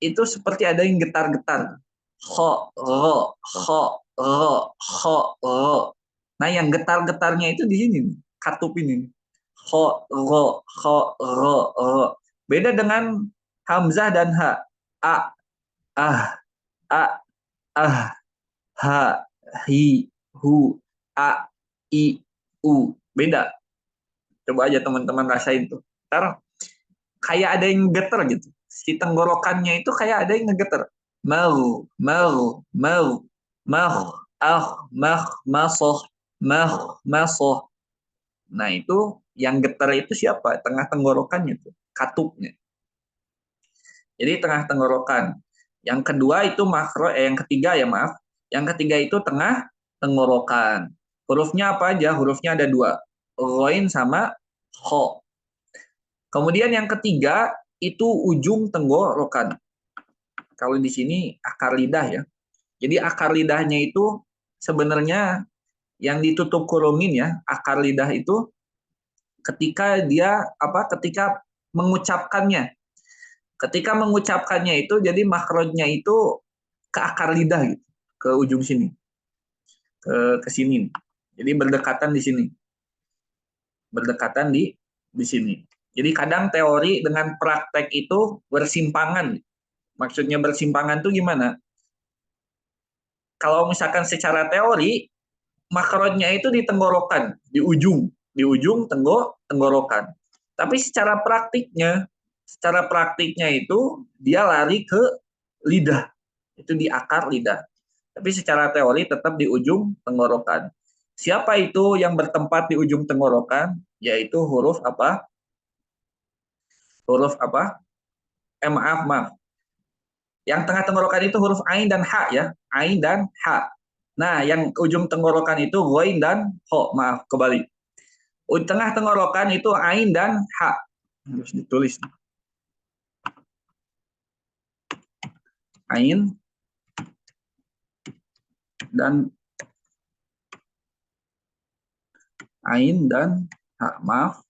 itu seperti ada yang getar-getar. Kho, ro, kho, ro, kho, ro. Nah, yang getar-getarnya itu di sini, katup ini. Kho, ro, kho, ro, ro. Beda dengan hamzah dan ha. A, ah, a, ah, ha, hi, hu, a, i, u. Beda. Coba aja teman-teman rasain tuh. Ntar kayak ada yang geter gitu. Si tenggorokannya itu kayak ada yang ngegeter. Mau, mau, mau, mah, mah, masoh, masoh. Nah itu yang geter itu siapa? Tengah tenggorokannya tuh, katupnya. Jadi tengah tenggorokan. Yang kedua itu yang ketiga ya maaf. Yang ketiga itu tengah tenggorokan. Hurufnya apa aja? Hurufnya ada dua. Ghain sama kho. Kemudian yang ketiga itu ujung tenggorokan. Kalau di sini akar lidah ya. Jadi akar lidahnya itu sebenarnya yang ditutup kurungin ya, akar lidah itu ketika dia ketika mengucapkannya. Ketika mengucapkannya itu jadi makhrajnya itu ke akar lidah gitu, ke ujung sini. Ke sini. Jadi berdekatan di sini. Berdekatan di sini. Jadi kadang teori dengan praktek itu bersimpangan. Maksudnya bersimpangan itu gimana? Kalau misalkan secara teori, makrotnya itu di tenggorokan, di ujung tenggorokan. Tapi secara praktiknya itu dia lari ke lidah, itu di akar lidah. Tapi secara teori tetap di ujung tenggorokan. Siapa itu yang bertempat di ujung tenggorokan? Yaitu huruf apa? Huruf apa? Maaf. Yang tengah tenggorokan itu huruf ain dan ha ya, ain dan ha. Nah, yang ujung tenggorokan itu ghain dan ho. Maaf, kembali. Tengah tenggorokan itu ain dan ha. Harus ditulis. Ain dan ha. Maaf.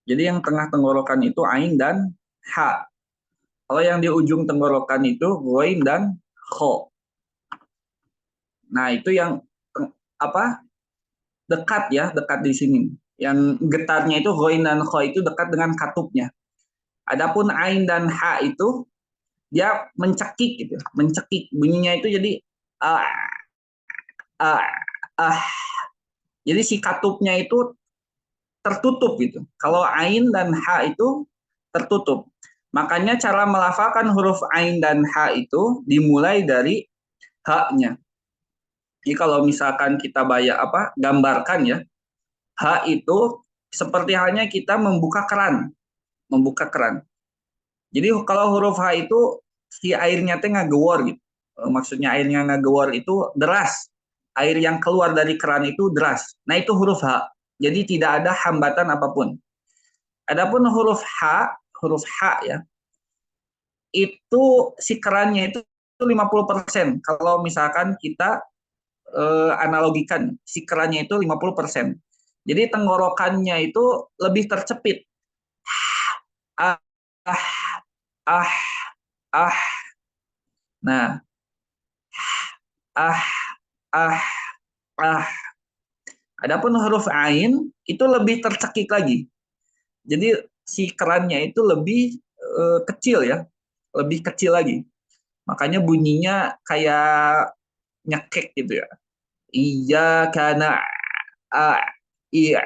Jadi yang tengah tenggorokan itu ain dan ha. Kalau yang di ujung tenggorokan itu ghain dan ho. Nah, itu yang dekat ya, dekat di sini. Yang getarnya itu ghain dan ho itu dekat dengan katupnya. Adapun ain dan ha itu dia mencekik gitu, mencekik bunyinya itu jadi ah ah ah. Jadi si katupnya itu tertutup gitu. Kalau ain dan ha itu tertutup. Makanya cara melafalkan huruf ain dan ha itu dimulai dari ha-nya. Jadi kalau misalkan kita gambarkan ya, ha itu seperti halnya kita membuka keran, Jadi kalau huruf H itu si airnya teh ngagewor gitu. Maksudnya airnya ngagewor itu deras. Air yang keluar dari keran itu deras. Nah, itu huruf H. Jadi tidak ada hambatan apapun. Adapun huruf H ya, itu si kerannya itu 50%. Kalau misalkan kita analogikan, si kerannya itu 50%. Jadi tenggorokannya itu lebih tercepit. Ah, ah, ah, ah. Nah, ah, ah, ah. Adapun huruf ain itu lebih tercekik lagi. Jadi si kerannya itu lebih kecil ya, lebih kecil lagi. Makanya bunyinya kayak nyekek gitu ya. Iya karena iya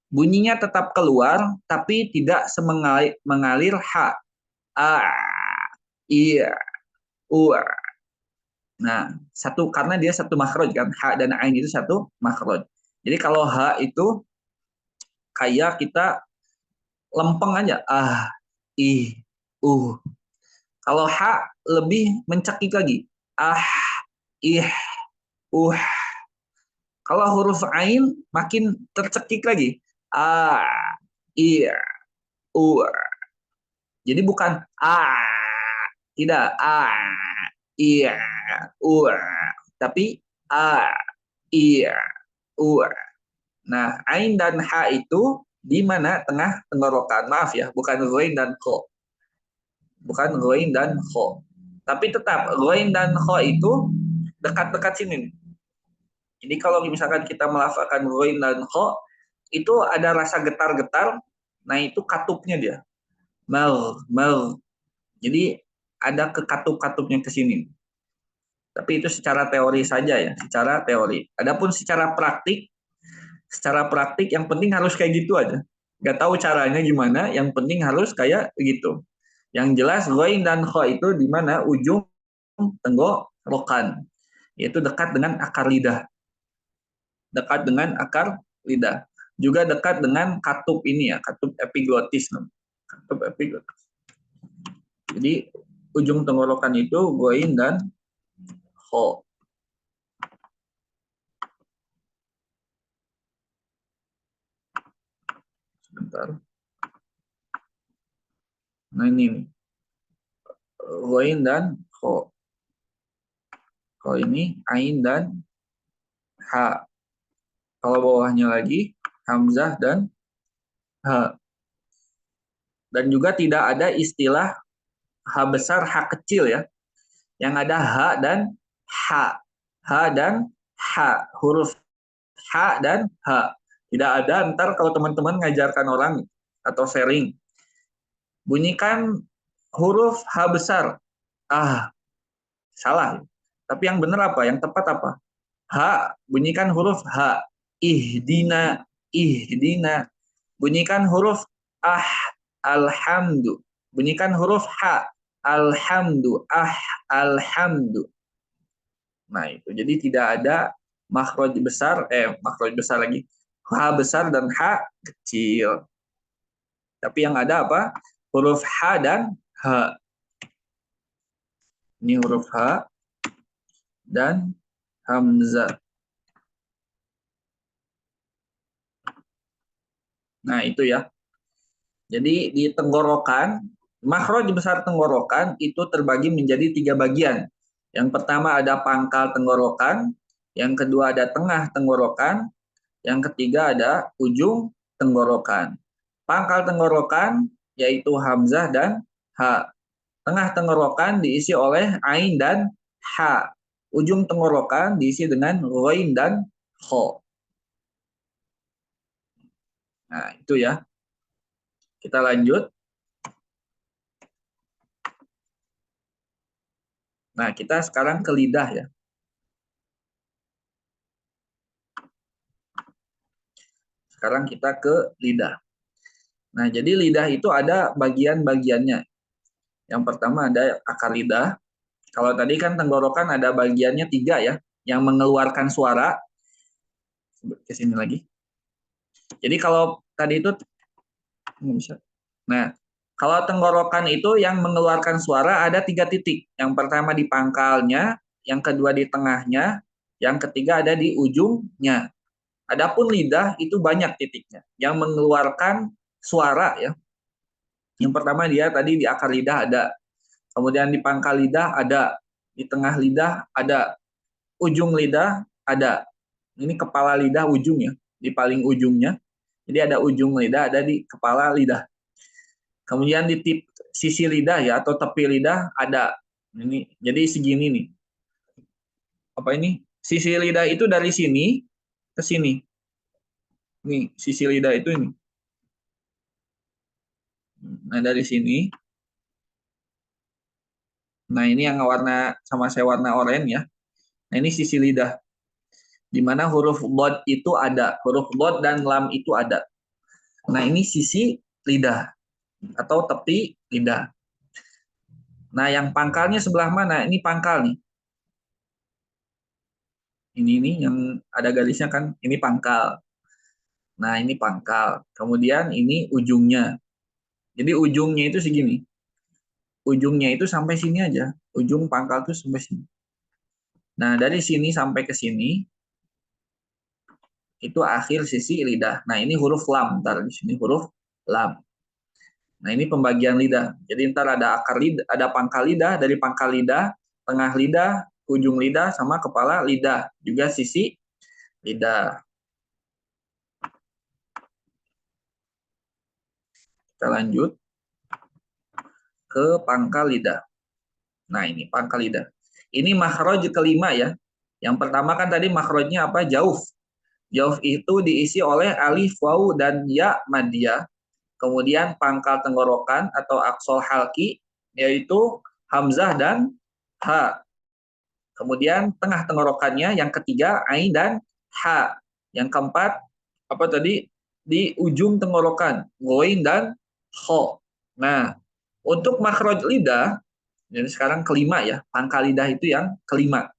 bunyinya tetap keluar tapi tidak mengalir ha. A, iya, u. Nah, karena dia satu makhraj kan, ha dan ain itu satu makhraj. Jadi kalau ha itu kayak kita lempeng aja, ih, Kalau ha lebih mencekik lagi, ih, Kalau huruf ain makin tercekik lagi, iya, Jadi bukan tidak iya, tapi iya, Nah, ain dan ha itu di mana tengah tenggorokan. Maaf ya, bukan ghain dan kho. Bukan ghain dan kho. Tapi tetap ghain dan kho itu dekat-dekat sini. Jadi kalau misalkan kita melafalkan ghain dan kho, itu ada rasa getar-getar. Nah, itu katupnya dia. Mal. Jadi ada kekatup-katupnya ke sini. Tapi itu secara teori saja ya, secara teori. Adapun secara praktik yang penting harus kayak gitu aja. Gak tahu caranya gimana, yang penting harus kayak gitu. Yang jelas ghain dan kho itu di mana ujung tenggorokan, yaitu dekat dengan akar lidah. Dekat dengan akar lidah. Juga dekat dengan katup ini ya, katup epiglotis. Katup epiglotis. Jadi ujung tenggorokan itu goin dan kho. Sebentar. Nah ini goin dan kho. Kho ini ain dan ha. Kalau bawahnya lagi hamzah dan ha. Dan juga tidak ada istilah ha besar, ha kecil ya. Yang ada ha dan ha. Ha dan ha. Huruf ha dan ha. Tidak ada, ntar kalau teman-teman ngajarkan orang atau sharing. Bunyikan huruf ha besar. Ah, salah. Tapi yang benar apa? Yang tepat apa? Ha, bunyikan huruf ha. Ihdina, ihdina. Bunyikan huruf ah, alhamdu. Bunyikan huruf ha, alhamdu, ah, alhamdu. Nah, itu. Jadi tidak ada makhraj besar, makhraj besar lagi. Ha besar dan ha kecil. Tapi yang ada apa? Huruf ha dan ha. Ini huruf ha dan hamzah. Nah, itu ya. Jadi di tenggorokan, makhraj besar tenggorokan itu terbagi menjadi 3 bagian. Yang pertama ada pangkal tenggorokan, yang kedua ada tengah tenggorokan, yang ketiga ada ujung tenggorokan. Pangkal tenggorokan yaitu hamzah dan ha. Tengah tenggorokan diisi oleh ain dan ha. Ujung tenggorokan diisi dengan ghain dan kho. Nah, itu ya. Kita lanjut. Nah, kita sekarang ke lidah ya. Sekarang kita ke lidah. Nah, jadi lidah itu ada bagian-bagiannya. Yang pertama ada akar lidah. Kalau tadi kan tenggorokan ada bagiannya 3 ya, yang mengeluarkan suara. Ke sini lagi. Jadi kalau tadi itu nggak bisa. Nah, kalau tenggorokan itu yang mengeluarkan suara ada 3 titik. Yang pertama di pangkalnya, yang kedua di tengahnya, yang ketiga ada di ujungnya. Adapun lidah itu banyak titiknya yang mengeluarkan suara ya. Yang pertama dia tadi di akar lidah ada, kemudian di pangkal lidah ada, di tengah lidah ada, ujung lidah ada. Ini kepala lidah ujung ya, di paling ujungnya. Jadi ada ujung lidah, ada di kepala lidah. Kemudian di sisi lidah ya atau tepi lidah ada. Ini jadi segini nih. Apa ini? Sisi lidah itu dari sini ke sini. Nih, sisi lidah itu ini. Nah, dari sini. Nah, ini yang warna sama saya warna oranye ya. Nah, ini sisi lidah. Di mana huruf dhad itu ada. Huruf dhad dan lam itu ada. Nah, ini sisi lidah atau tepi lidah. Nah, yang pangkalnya sebelah mana? Ini pangkal nih. Ini yang ada garisnya kan, ini pangkal. Nah, ini pangkal. Kemudian ini ujungnya. Jadi ujungnya itu segini. Ujungnya itu sampai sini aja. Ujung pangkal itu sampai sini. Nah, dari sini sampai ke sini itu akhir sisi lidah. Nah, ini huruf lam. Ntar di sini huruf lam. Nah, ini pembagian lidah. Jadi ntar ada akar lidah, ada pangkal lidah, dari pangkal lidah, tengah lidah, ujung lidah, sama kepala lidah. Juga sisi lidah. Kita lanjut ke pangkal lidah. Nah, ini pangkal lidah. Ini makhraj kelima ya. Yang pertama kan tadi makhrajnya apa? Jauf. Jauf itu diisi oleh alif, waw, dan ya madiyah. Kemudian pangkal tenggorokan atau aksol halki, yaitu hamzah dan ha. Kemudian tengah tenggorokannya yang ketiga ain dan ha. Yang keempat apa tadi? Di ujung tenggorokan, goin dan kho. Nah, untuk makhraj lidah, jadi sekarang kelima ya, pangkal lidah itu yang kelima.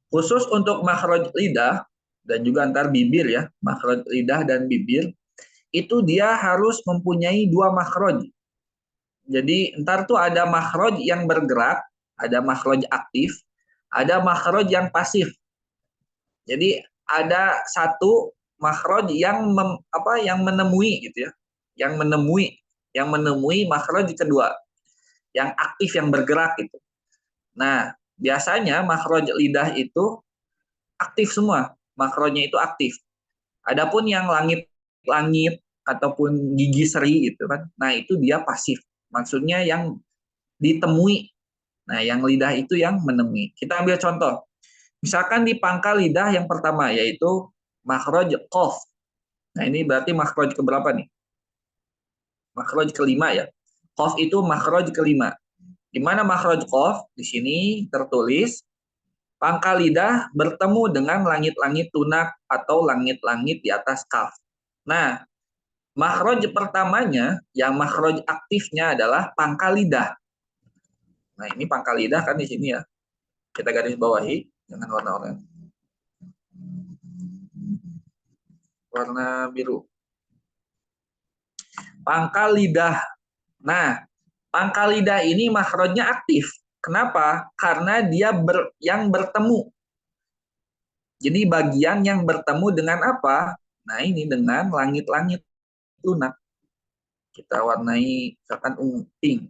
Khusus untuk makhraj lidah dan juga antar bibir ya, makhraj lidah dan bibir, itu dia harus mempunyai 2 makhraj. Jadi ntar tuh ada makhraj yang bergerak, ada makhraj aktif, ada makhraj yang pasif. Jadi ada satu makhraj yang yang menemui gitu ya. Yang menemui makhraj kedua, yang aktif yang bergerak gitu. Nah, biasanya makhraj lidah itu aktif semua. Makhrajnya itu aktif. Adapun yang langit-langit ataupun gigi seri gitu kan. Nah, itu dia pasif. Maksudnya yang ditemui. Nah, yang lidah itu yang menemui. Kita ambil contoh. Misalkan di pangkal lidah yang pertama yaitu makhraj qaf. Nah, ini berarti makhraj keberapa nih? Makhraj kelima ya. Qaf itu makhraj kelima. Di mana makhraj qaf? Di sini tertulis pangkal lidah bertemu dengan langit-langit tunak atau langit-langit di atas kaf. Nah, makhraj pertamanya yang makhraj aktifnya adalah pangkal lidah. Nah, ini pangkal lidah kan di sini ya. Kita garis bawahi dengan warna oranye. Warna biru. Pangkal lidah. Nah, pangkal lidah ini makhrajnya aktif. Kenapa? Karena dia yang bertemu. Jadi bagian yang bertemu dengan apa? Nah, ini dengan langit-langit lunak. Kita warnai misalkan pink.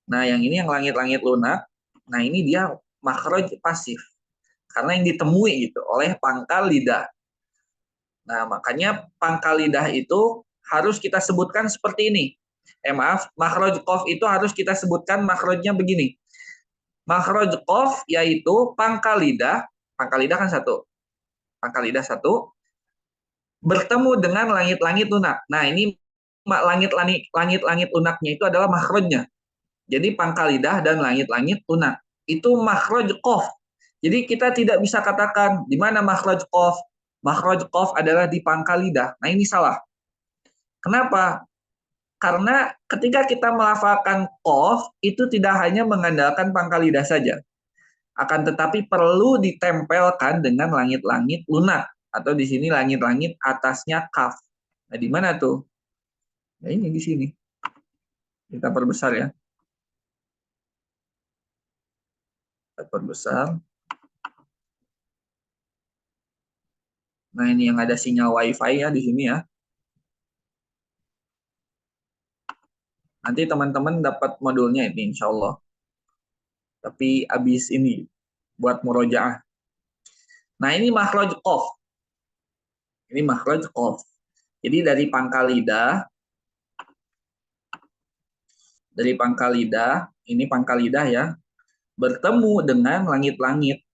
Nah, yang ini yang langit-langit lunak. Nah, ini dia makhraj pasif. Karena yang ditemui gitu oleh pangkal lidah. Nah, makanya pangkal lidah itu harus kita sebutkan seperti ini. Maaf, makhraj qaf itu harus kita sebutkan makhrajnya begini. Makhraj qaf yaitu pangkal lidah kan satu. Pangkal lidah satu bertemu dengan langit-langit lunak. Nah, ini langit-langit lunaknya itu adalah makhrajnya. Jadi pangkal lidah dan langit-langit lunak. Itu makhraj qaf. Jadi kita tidak bisa katakan di mana makhraj qaf. Makhraj qaf adalah di pangkal lidah. Nah, ini salah. Kenapa? Karena ketika kita melafalkan qaf itu tidak hanya mengandalkan pangkal lidah saja. Akan tetapi perlu ditempelkan dengan langit-langit lunak atau di sini langit-langit atasnya kaf. Nah, di mana tuh? Nah, ini di sini. Kita perbesar ya. Kita perbesar. Nah, ini yang ada sinyal WiFi ya di sini ya. Nanti teman-teman dapat modulnya ini insya Allah. Tapi habis ini buat murojaah. Nah, ini makhraj qaf. Ini makhraj qaf. Jadi dari pangkal lidah, ini pangkal lidah ya, bertemu dengan langit-langit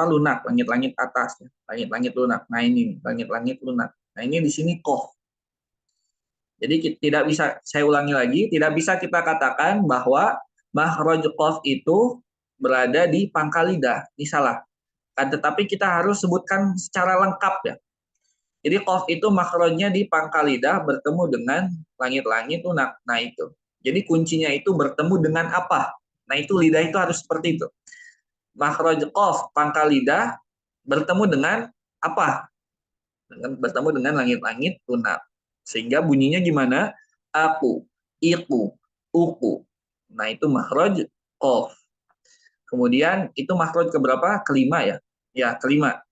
lunak, langit-langit atas, langit-langit lunak. Nah, ini langit-langit lunak. Nah, ini di sini qaf. Jadi tidak bisa, saya ulangi lagi, tidak bisa kita katakan bahwa makhraj qaf itu berada di pangkal lidah. Ini salah. Tetapi kita harus sebutkan secara lengkap ya. Jadi qaf itu makhrajnya di pangkal lidah bertemu dengan langit-langit lunak. Nah, itu. Jadi kuncinya itu bertemu dengan apa? Nah, itu lidah itu harus seperti itu. Makhraj qaf pangkal lidah bertemu dengan apa? Bertemu dengan langit-langit lunak. Sehingga bunyinya gimana? Aku, iku, uku. Nah, itu makhraj qaf. Kemudian itu makhraj keberapa? Kelima ya. Ya, kelima.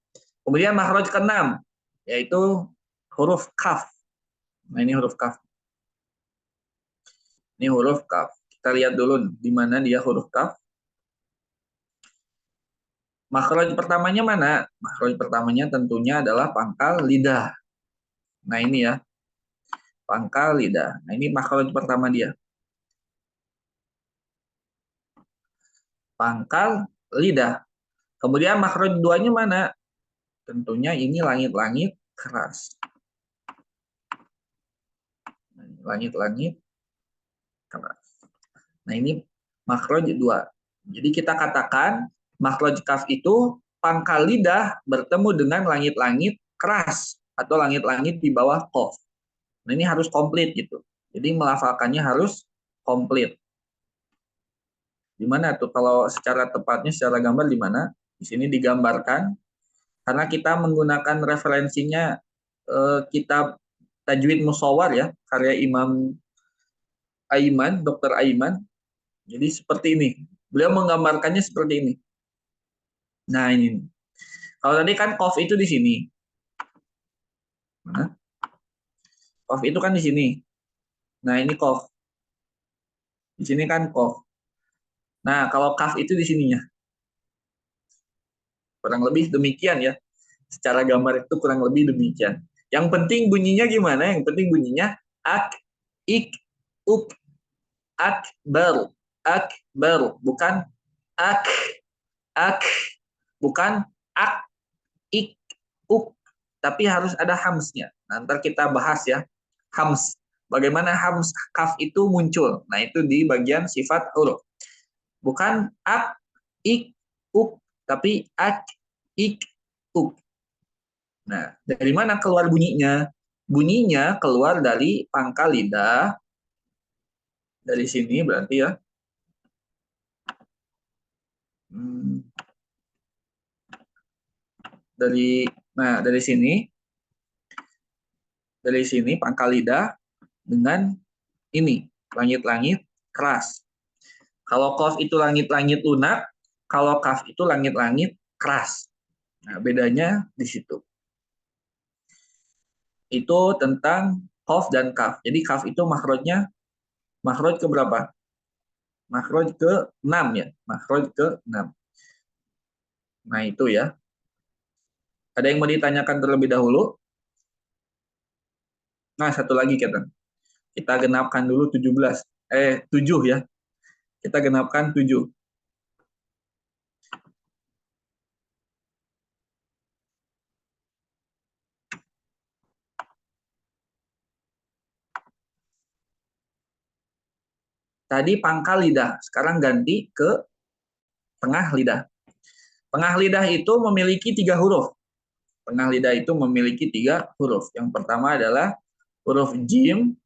Kemudian makhraj keenam yaitu huruf kaf. Nah, ini huruf kaf. Ini huruf kaf. Kita lihat dulu di mana dia huruf kaf. Makhraj pertamanya mana? Makhraj pertamanya tentunya adalah pangkal lidah. Nah, ini ya. Pangkal lidah. Nah, ini makhraj pertama dia. Pangkal lidah. Kemudian makhraj duanya mana? Tentunya ini langit-langit keras. Langit-langit keras. Nah, ini makhraj dua. Jadi kita katakan makhraj kaf itu pangkal lidah bertemu dengan langit-langit keras atau langit-langit di bawah qaf. Nah, ini harus komplit gitu. Jadi melafalkannya harus komplit. Di mana tuh kalau secara tepatnya secara gambar di mana? Di sini digambarkan karena kita menggunakan referensinya kitab Tajwid Musawwar ya, karya Imam Aiman, Dokter Aiman. Jadi seperti ini. Beliau menggambarkannya seperti ini. Nah, ini. Kalau tadi kan qaf itu di sini. Mana? Qaf itu kan di sini. Nah, ini qaf. Di sini kan qaf. Nah, kalau kaf itu di sininya. Kurang lebih demikian ya. Secara gambar itu kurang lebih demikian. Yang penting bunyinya gimana? Yang penting bunyinya ak, ik, uk, akbar, akbar, bukan ak, bukan ak, ik, uk, tapi harus ada hamsnya. Nah, ntar kita bahas ya, hams. Bagaimana hams kaf itu muncul? Nah, itu di bagian sifat huruf. Bukan ak, ik, uk, tapi ak, ik, uk. Nah, dari mana keluar bunyinya? Bunyinya keluar dari pangkal lidah. Dari sini berarti ya. Dari sini. Dari sini pangkal lidah dengan ini, langit-langit keras. Kalau qaf itu langit-langit lunak, kalau kaf itu langit-langit keras. Nah, bedanya di situ. Itu tentang qaf dan kaf. Jadi kaf itu makhrajnya makhraj ke berapa? Makhraj ke 6 ya. Makhraj ke 6. Nah, itu ya. Ada yang mau ditanyakan terlebih dahulu? Nah, satu lagi kita genapkan dulu 7 ya. Kita genapkan 7. Tadi pangkal lidah, sekarang ganti ke tengah lidah. Tengah lidah itu memiliki 3 huruf. Tengah lidah itu memiliki 3 huruf. Yang pertama adalah huruf jim,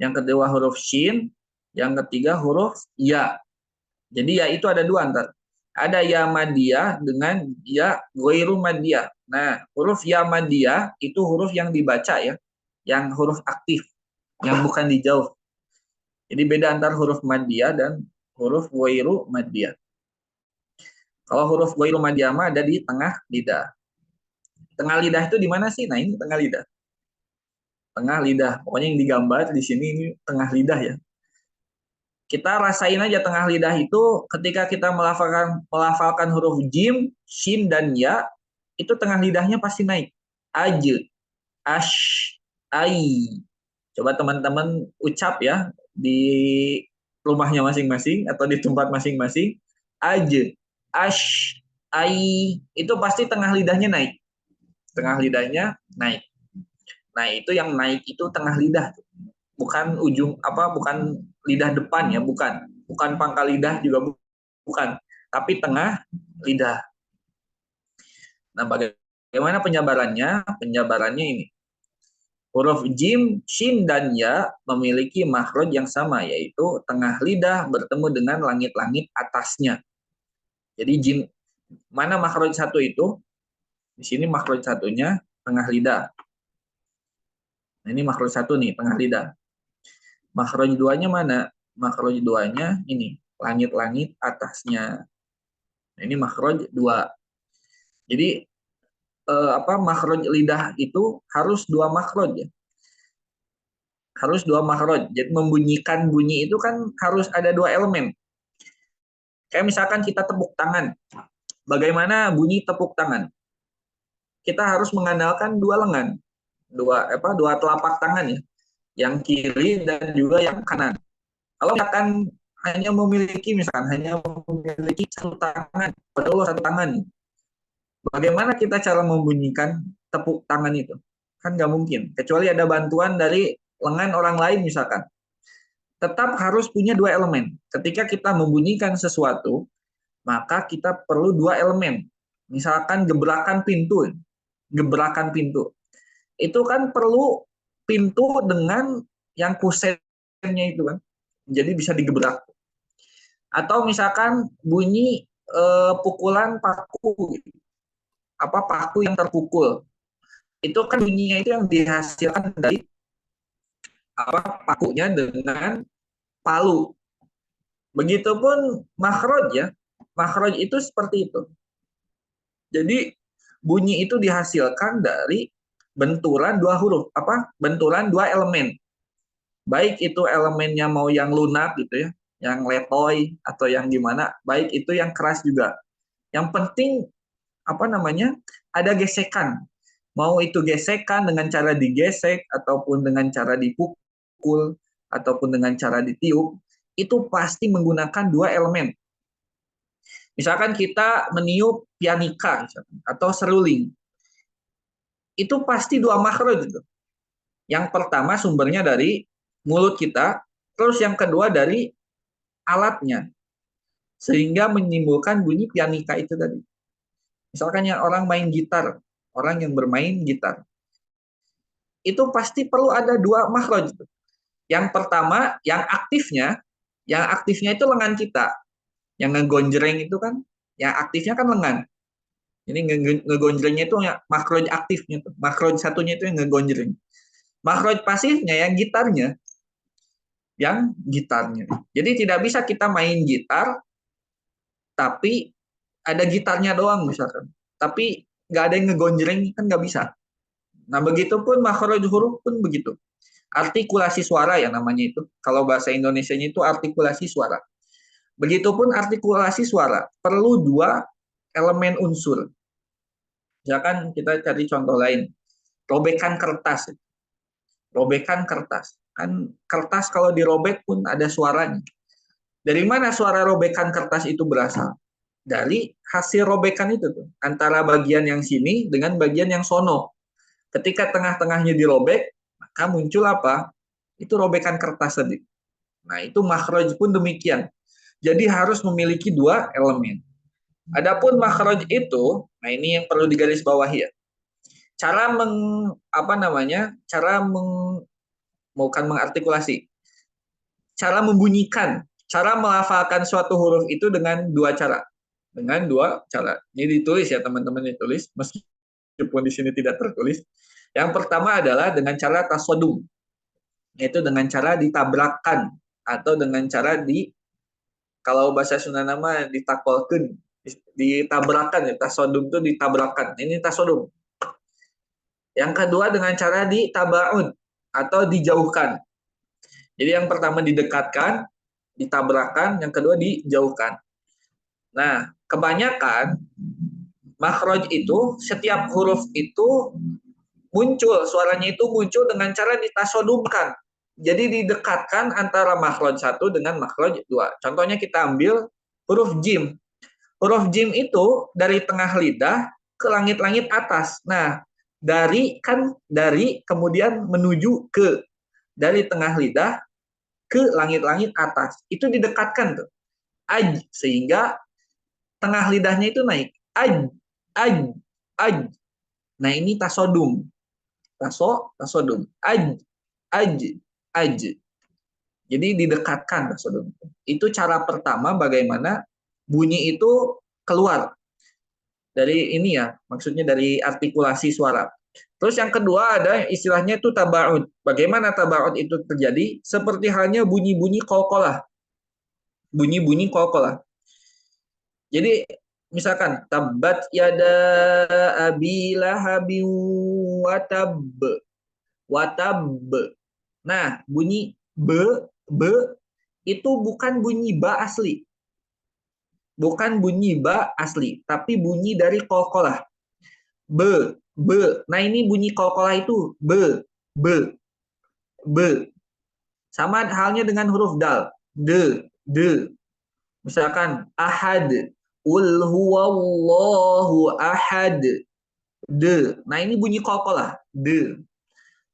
yang kedua huruf shin, yang ketiga huruf ya. Jadi ya itu ada 2 antar. Ada ya madiyah dengan ya ghairu madiyah. Nah, huruf ya madiyah itu huruf yang dibaca ya, yang huruf aktif, yang bukan dijauh. Jadi beda antara huruf madiyah dan huruf ghairu madiyah. Kalau huruf ghairu madiyah ada di tengah lidah. Tengah lidah itu di mana sih? Nah, ini tengah lidah. Tengah lidah. Pokoknya yang digambar di sini ini tengah lidah ya. Kita rasain aja tengah lidah itu ketika kita melafalkan huruf jim, shin, dan ya, itu tengah lidahnya pasti naik. Aj, ash, ai. Coba teman-teman ucap ya di rumahnya masing-masing atau di tempat masing-masing. Aj, ash, ai. Itu pasti tengah lidahnya naik. Tengah lidahnya naik. Nah, itu yang naik itu tengah lidah. Bukan bukan lidah depan ya, bukan pangkal lidah juga bukan, tapi tengah lidah. Nah, bagaimana penjabarannya? Penjabarannya ini. Huruf jim, shin, dan ya memiliki makhraj yang sama, yaitu tengah lidah bertemu dengan langit-langit atasnya. Jadi jim, mana makhraj satu itu? Di sini makhraj satunya tengah lidah. Nah, ini makhraj satu nih, tengah lidah. Makhraj duanya mana? Makhraj duanya ini, langit-langit atasnya. Nah, ini makhraj 2. Jadi makhraj lidah itu harus 2 makhraj ya. Harus 2 makhraj. Jadi membunyikan bunyi itu kan harus ada 2 elemen. Kayak misalkan kita tepuk tangan. Bagaimana bunyi tepuk tangan? Kita harus mengandalkan 2 lengan. Dua telapak tangan ya. Yang kiri dan juga yang kanan. Kalau misalkan hanya memiliki satu tangan, padahal satu tangan. Bagaimana kita cara membunyikan tepuk tangan itu? Kan nggak mungkin. Kecuali ada bantuan dari lengan orang lain misalkan. Tetap harus punya 2 elemen. Ketika kita membunyikan sesuatu, maka kita perlu 2 elemen. Misalkan gebrakan pintu. Gebrakan pintu. Itu kan perlu pintu dengan yang kusennya itu kan. Jadi bisa digebrak. Atau misalkan bunyi pukulan paku, paku yang terpukul, itu kan bunyinya itu yang dihasilkan dari pakunya dengan palu. Begitupun makhraj ya. Makhraj itu seperti itu. Jadi bunyi itu dihasilkan dari benturan dua huruf, benturan dua elemen. Baik itu elemennya mau yang lunak gitu ya, yang letoy atau yang gimana, baik itu yang keras juga. Yang penting ada gesekan. Mau itu gesekan dengan cara digesek ataupun dengan cara dipukul ataupun dengan cara ditiup, itu pasti menggunakan dua elemen. Misalkan kita meniup pianika atau seruling. Itu pasti dua makhraj gitu. Yang pertama sumbernya dari mulut kita, terus yang kedua dari alatnya. Sehingga menimbulkan bunyi pianika itu tadi. Misalkan yang orang main gitar, orang yang bermain gitar. Itu pasti perlu ada dua makhraj. Yang pertama, yang aktifnya itu lengan kita. Yang ngegonjreng itu kan, yang aktifnya kan lengan. Ini ngegonjrengnya itu makhraj aktifnya tuh. Makhraj satunya itu yang ngegonjreng. Makhraj pasifnya yang gitarnya. Jadi tidak bisa kita main gitar tapi ada gitarnya doang misalkan. Tapi nggak ada yang ngegonjreng kan nggak bisa. Nah, begitupun makhraj huruf pun begitu. Artikulasi suara ya namanya itu. Kalau bahasa Indonesianya itu artikulasi suara. Begitupun artikulasi suara, perlu dua elemen unsur. Misalkan kita cari contoh lain. Robekan kertas. Robekan kertas. Kan kertas kalau dirobek pun ada suaranya. Dari mana suara robekan kertas itu berasal? Dari hasil robekan itu tuh. Antara bagian yang sini dengan bagian yang sono. Ketika tengah-tengahnya dirobek, maka muncul apa? Itu robekan kertas tadi. Nah, itu makhraj pun demikian. Jadi harus memiliki dua elemen. Adapun makhraj itu, nah ini yang perlu digarisbawahi ya. Bukan mengartikulasi. Cara membunyikan, cara melafalkan suatu huruf itu dengan dua cara. Dengan dua cara. Ini ditulis ya teman-teman, ditulis meskipun di sini tidak tertulis. Yang pertama adalah dengan cara tasodum, yaitu dengan cara ditabrakan atau dengan cara kalau bahasa Sunda nama ditakolkeun, ditabrakan ya, tasodum itu ditabrakan. Ini tasodum. Yang kedua dengan cara ditabaud atau dijauhkan. Jadi yang pertama didekatkan, ditabrakan, yang kedua dijauhkan. Nah, kebanyakan makhraj itu setiap huruf itu suaranya itu muncul dengan cara ditasodumkan. Jadi didekatkan antara makhraj satu dengan makhraj dua. Contohnya kita ambil huruf jim. Huruf jim itu dari tengah lidah ke langit-langit atas. Nah, dari kemudian menuju ke, dari tengah lidah ke langit-langit atas. Itu didekatkan tuh. Aj, sehingga tengah lidahnya itu naik. Aj, aj, aj. Nah, ini tasodum. Tasodum. Aj, aj, aj. Jadi didekatkan tasodum. Itu cara pertama bagaimana bunyi itu keluar dari ini ya, maksudnya dari artikulasi suara. Terus yang kedua ada istilahnya itu tabaud. Bagaimana tabaud itu terjadi? Seperti halnya bunyi-bunyi qalqalah. Bunyi-bunyi qalqalah. Jadi misalkan tabbat yada abi lahabin watab. Watab. Nah, bunyi be itu bukan bunyi ba asli. Bukan bunyi ba asli, tapi bunyi dari qalqalah. Be. Nah, ini bunyi qalqalah itu be. Sama halnya dengan huruf dal. De. Misalkan ahad. Ul huwallahu ahad. De. Nah, ini bunyi qalqalah. De.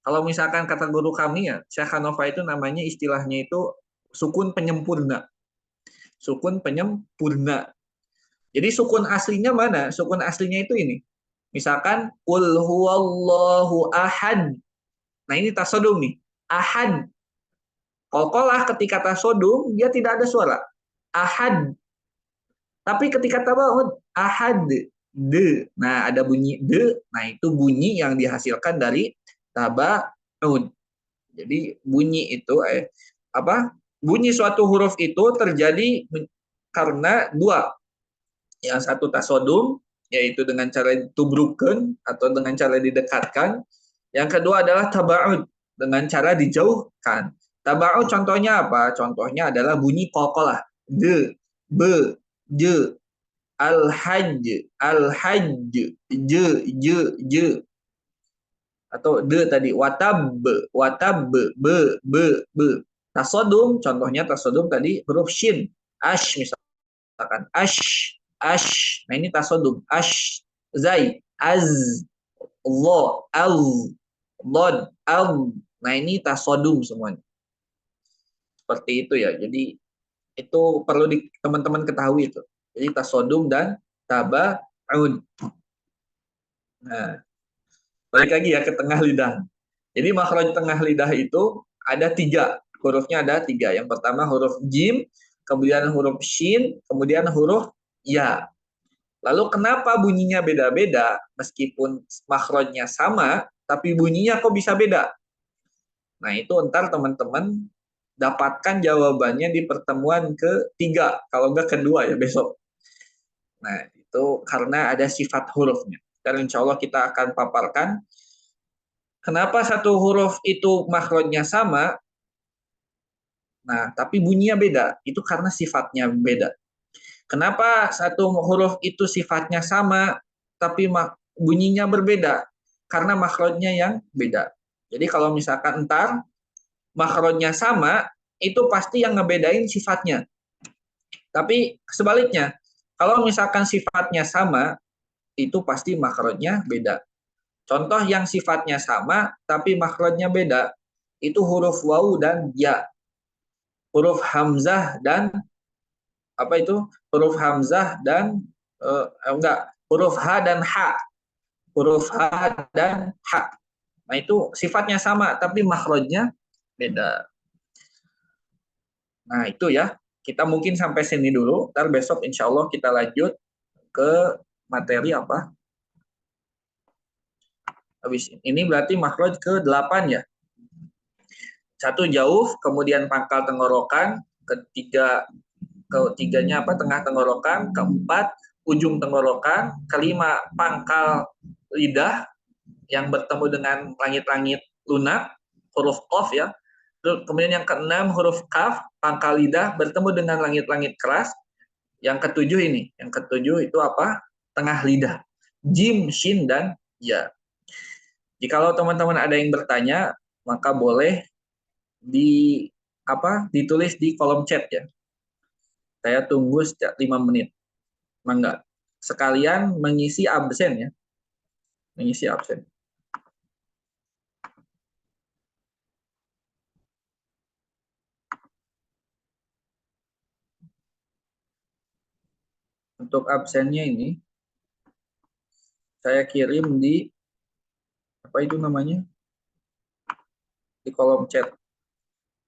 Kalau misalkan kata guru kami ya, Syekh Hanova itu namanya istilahnya itu sukun penyempurna. Sukun penyempurna. Jadi sukun aslinya mana? Sukun aslinya itu ini. Misalkan ul huwallahu ahad. Nah, ini tasodum nih. Ahad. Qalqalah ketika tasodum dia tidak ada suara. Ahad. Tapi ketika tabaud ahad. De. Nah, ada bunyi de. Nah, itu bunyi yang dihasilkan dari tabaud. Jadi bunyi itu bunyi suatu huruf itu terjadi karena dua. Yang satu tasodum, yaitu dengan cara ditubrukan atau dengan cara didekatkan. Yang kedua adalah taba'ud, dengan cara dijauhkan. Taba'ud contohnya apa? Contohnya adalah bunyi qalqalah. De, be, je, al-hajj, al-hajj, je, atau de tadi watab, watab, be. Tasodum, contohnya tasodum tadi huruf shin, ash misalkan, ash. Nah ini tasodum, ash, zai, az, lo, al, lod, al. Nah ini tasodum semuanya. Seperti itu ya. Jadi itu perlu teman-teman ketahui itu. Jadi tasodum dan tabaun. Nah, balik lagi ya ke tengah lidah. Jadi makhraj tengah lidah itu ada tiga. Hurufnya ada tiga. Yang pertama huruf jim, kemudian huruf shin, kemudian huruf ya. Lalu kenapa bunyinya beda-beda meskipun makhrajnya sama, tapi bunyinya kok bisa beda? Nah itu ntar teman-teman dapatkan jawabannya di pertemuan ketiga, kalau enggak kedua ya besok. Nah itu karena ada sifat hurufnya. Dan insya Allah kita akan paparkan kenapa satu huruf itu makhrajnya sama, nah tapi bunyinya beda. Itu karena sifatnya beda. Kenapa satu huruf itu sifatnya sama, tapi bunyinya berbeda? Karena makhrajnya yang beda. Jadi kalau misalkan entar makhrajnya sama, itu pasti yang ngebedain sifatnya. Tapi sebaliknya, kalau misalkan sifatnya sama, itu pasti makhrajnya beda. Contoh yang sifatnya sama, tapi makhrajnya beda, itu huruf waw dan ya. Huruf hamzah dan apa itu? Huruf hamzah dan enggak, huruf H dan H. Huruf H dan H. Nah, itu sifatnya sama tapi makhrajnya beda. Nah, itu ya. Kita mungkin sampai sini dulu. Ntar besok insya Allah kita lanjut ke materi apa? Habis ini berarti makhraj ke-8 ya. Satu jauh, kemudian pangkal tenggorokan, ketiganya apa? Tengah tenggorokan, keempat ujung tenggorokan, kelima pangkal lidah yang bertemu dengan langit-langit lunak, huruf qaf ya. Kemudian yang keenam huruf kaf, pangkal lidah bertemu dengan langit-langit keras. Yang ketujuh ini, yang ketujuh itu apa? Tengah lidah. Jim, shin, dan ya. Jikalau teman-teman ada yang bertanya, maka boleh ditulis di kolom chat ya. Saya tunggu setiap 5 menit. Mangga. Sekalian mengisi absen ya. Mengisi absen. Untuk absennya ini saya kirim di apa itu namanya? Di kolom chat.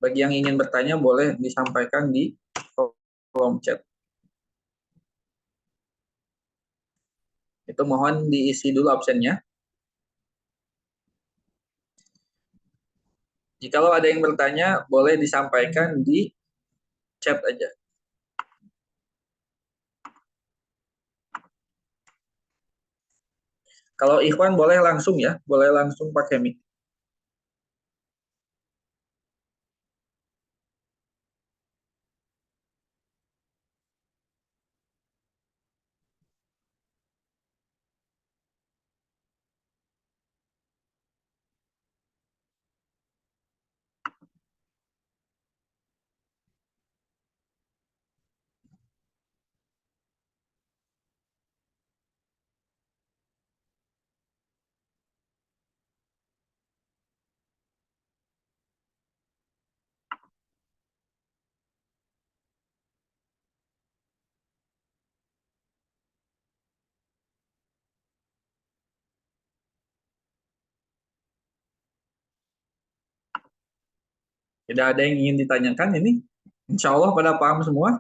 Bagi yang ingin bertanya boleh disampaikan di kolom chat. Itu mohon diisi dulu absennya. Jikalau ada yang bertanya, boleh disampaikan di chat aja. Kalau Ikhwan boleh langsung ya, boleh langsung pakai mic. Tidak ada yang ingin ditanyakan ini? Insya Allah pada paham semua.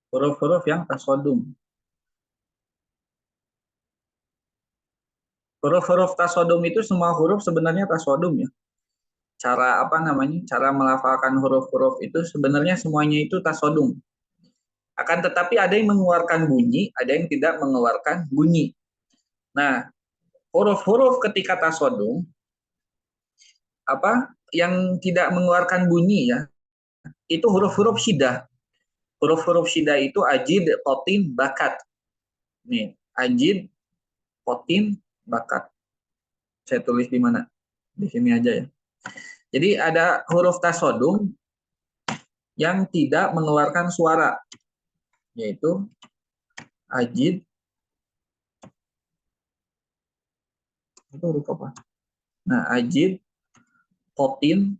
Huruf-huruf yang tasodum. Huruf-huruf tasodum itu semua huruf sebenarnya tasodum ya. Cara apa namanya? Cara melafalkan huruf-huruf itu sebenarnya semuanya itu tasodum. Akan tetapi ada yang mengeluarkan bunyi, ada yang tidak mengeluarkan bunyi. Nah, huruf-huruf ketika tasodum apa yang tidak mengeluarkan bunyi ya, itu huruf-huruf syidah. Huruf-huruf syidah itu ajid, qotin, bakat. Nih, ajid, qotin, bakat. Saya tulis di mana? Di sini aja ya. Jadi ada huruf tasodum yang tidak mengeluarkan suara, yaitu ajid, itu huruf apa? Nah, ajid, qotin,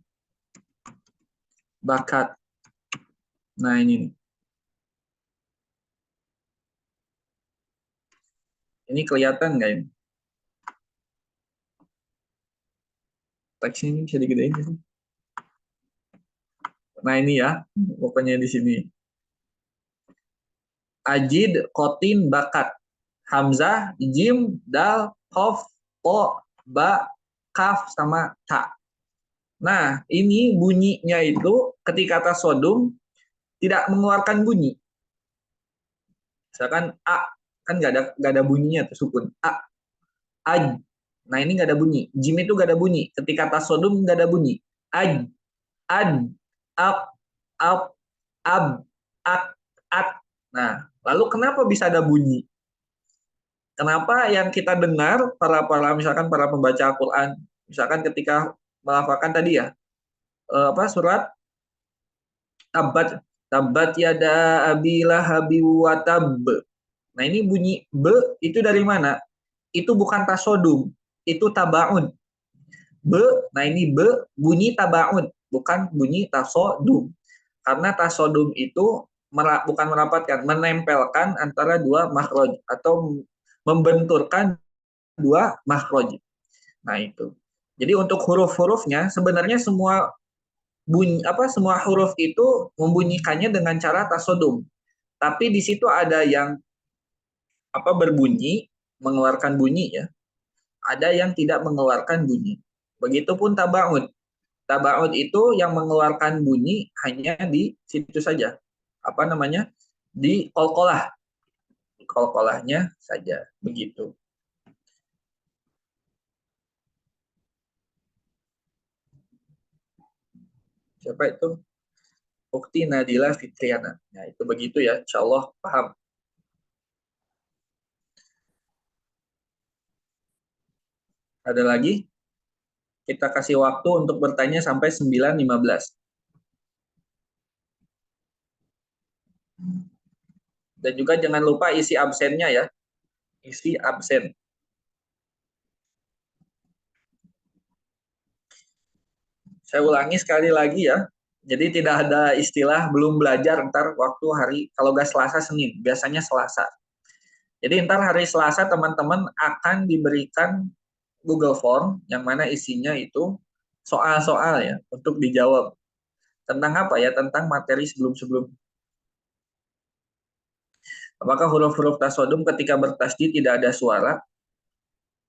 bakat. Nah, ini nih. Ini kelihatan nggak ini? Teks ini bisa digedein sih. Nah, ini ya, pokoknya di sini. Ajid, qotin, bakat. Hamzah, jim, dal, qaf, po, ba, kaf, sama ta. Nah, ini bunyinya itu ketika tasodum tidak mengeluarkan bunyi. Misalkan a, kan nggak ada bunyinya tuh sukun. A, aj. Nah, ini nggak ada bunyi. Jim itu nggak ada bunyi. Ketika tasodum nggak ada bunyi. Aj, ad, ab, ab, ab, ak, at. Nah, lalu kenapa bisa ada bunyi? Kenapa yang kita dengar para misalkan para pembaca Al-Qur'an, misalkan ketika melafalkan tadi ya, surat tabat tabat yada abi lahabi wa tab. Nah, ini bunyi be itu dari mana? Itu bukan tasodum, itu tabaun. Be, nah ini be bunyi tabaun, bukan bunyi tasodum. Karena tasodum itu bukan merapatkan, menempelkan antara dua makhraj atau membenturkan dua makhraj. Nah, itu. Jadi untuk huruf-hurufnya sebenarnya semua semua huruf itu membunyikannya dengan cara tasodum. Tapi di situ ada yang berbunyi, mengeluarkan bunyi ya. Ada yang tidak mengeluarkan bunyi. Begitupun tabaun. Tabaun itu yang mengeluarkan bunyi hanya di situ saja. Apa namanya? Di qalqalah. Di qalqalahnya saja. Begitu. Siapa itu? Ukti Nadila Fitriana. Nah, itu begitu ya. Insya Allah paham. Ada lagi? Kita kasih waktu untuk bertanya sampai 9.15. Dan juga jangan lupa isi absennya ya. Isi absen. Saya ulangi sekali lagi ya. Jadi tidak ada istilah belum belajar ntar waktu hari, kalau nggak Selasa, Senin. Biasanya Selasa. Jadi ntar hari Selasa teman-teman akan diberikan Google Form yang mana isinya itu soal-soal ya untuk dijawab. Tentang apa ya? Tentang materi sebelum-sebelum. Apakah huruf-huruf tasodum ketika bertasydid tidak ada suara?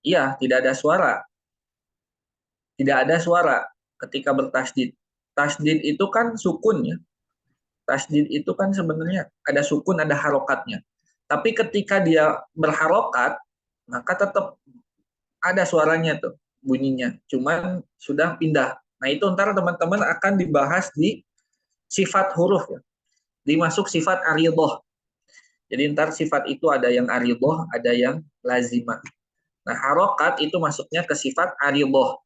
Iya, tidak ada suara. Tidak ada suara ketika bertasydid. Tasydid itu kan sukun ya. Tasydid itu kan sebenarnya ada sukun, ada harokatnya. Tapi ketika dia berharokat, maka tetap ada suaranya tuh, bunyinya. Cuman sudah pindah. Nah, itu ntar teman-teman akan dibahas di sifat huruf ya. Dimasuk sifat aridoh. Jadi ntar sifat itu ada yang aridoh, ada yang lazimah. Nah, harokat itu masuknya ke sifat aridoh.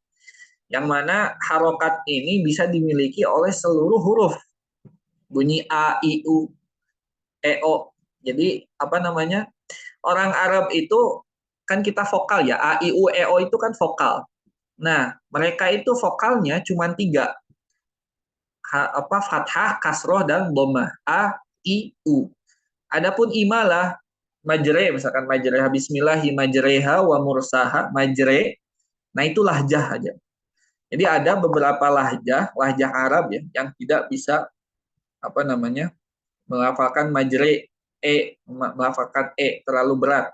Yang mana harokat ini bisa dimiliki oleh seluruh huruf. Bunyi A, I, U, E, O. Jadi apa namanya? Orang Arab itu kan kita vokal ya. A, I, U, E, O itu kan vokal. Nah, mereka itu vokalnya cuma 3. Fathah, kasroh, dan dhammah. A, I, U. Adapun imalah, majre, misalkan majre, bismillahi majreha wa mursaha, majre. Nah, itu lahjah aja. Jadi ada beberapa lahjah Arab ya yang tidak bisa apa namanya? melafalkan majre melafalkan terlalu berat.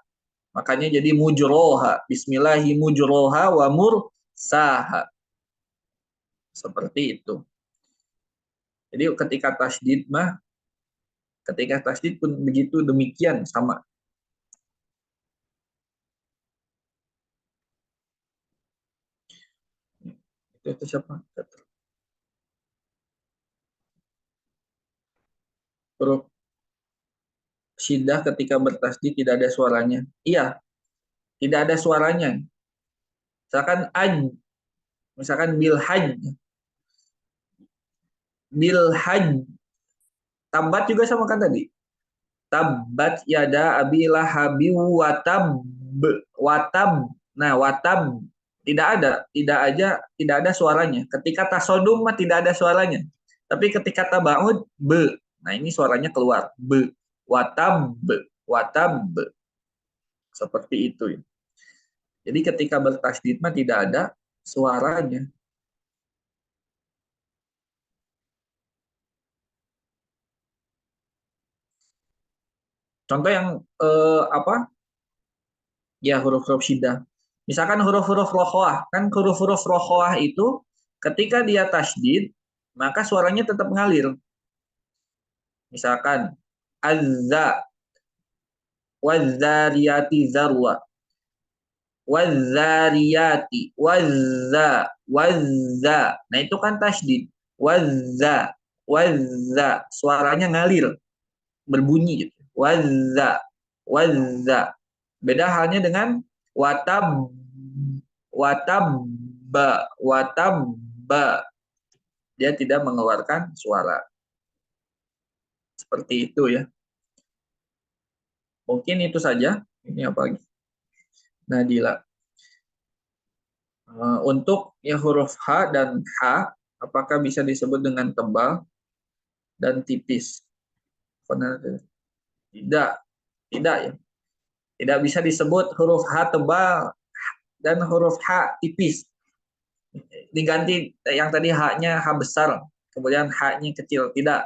Makanya jadi mujroha. Bismillahi mujroha wa mursaha. Seperti itu. Jadi ketika tasdid pun begitu demikian sama. Itu siapa? Huruf syiddah ketika bertasdid tidak ada suaranya. Iya, tidak ada suaranya. Misalkan bil hajj, tabat juga sama kan tadi. Tabat yada abi lahabi watab. Nah, watab tidak ada suaranya. Ketika tasodum mah tidak ada suaranya. Tapi ketika tabaud be. Nah, ini suaranya keluar. Be. Watab. Seperti itu. Jadi ketika bertasdid mah tidak ada suaranya. Contoh yang Ya, huruf-huruf syiddah. Misalkan huruf-huruf rokhawah, kan huruf-huruf rokhawah itu ketika dia tasdid, maka suaranya tetap mengalir. Misalkan azza, wazzariyati zarwa, wazzariyati, wazza. Nah itu kan tasdid. Wazza, suaranya ngalir, berbunyi gitu. Wazza. Beda halnya dengan watabba. Dia tidak mengeluarkan suara. Seperti itu ya. Mungkin itu saja. Ini apa lagi? Nadila. Untuk ya huruf H dan H, apakah bisa disebut dengan tebal dan tipis? Tidak. Tidak ya. Tidak bisa disebut huruf H tebal dan huruf H tipis. Diganti yang tadi H-nya H besar, kemudian H-nya kecil. Tidak.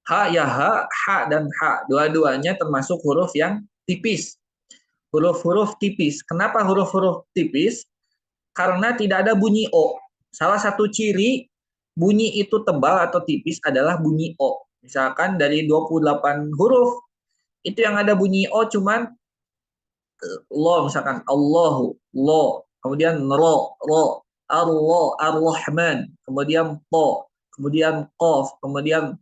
H ya H dan H. Dua-duanya termasuk huruf yang tipis. Huruf-huruf tipis. Kenapa huruf-huruf tipis? Karena tidak ada bunyi O. Salah satu ciri bunyi itu tebal atau tipis adalah bunyi O. Misalkan dari 28 huruf, itu yang ada bunyi O cuman lo, misalkan Allahu, lo, kemudian ro, Allah, Ar-Rahman, kemudian to, kemudian qaf, kemudian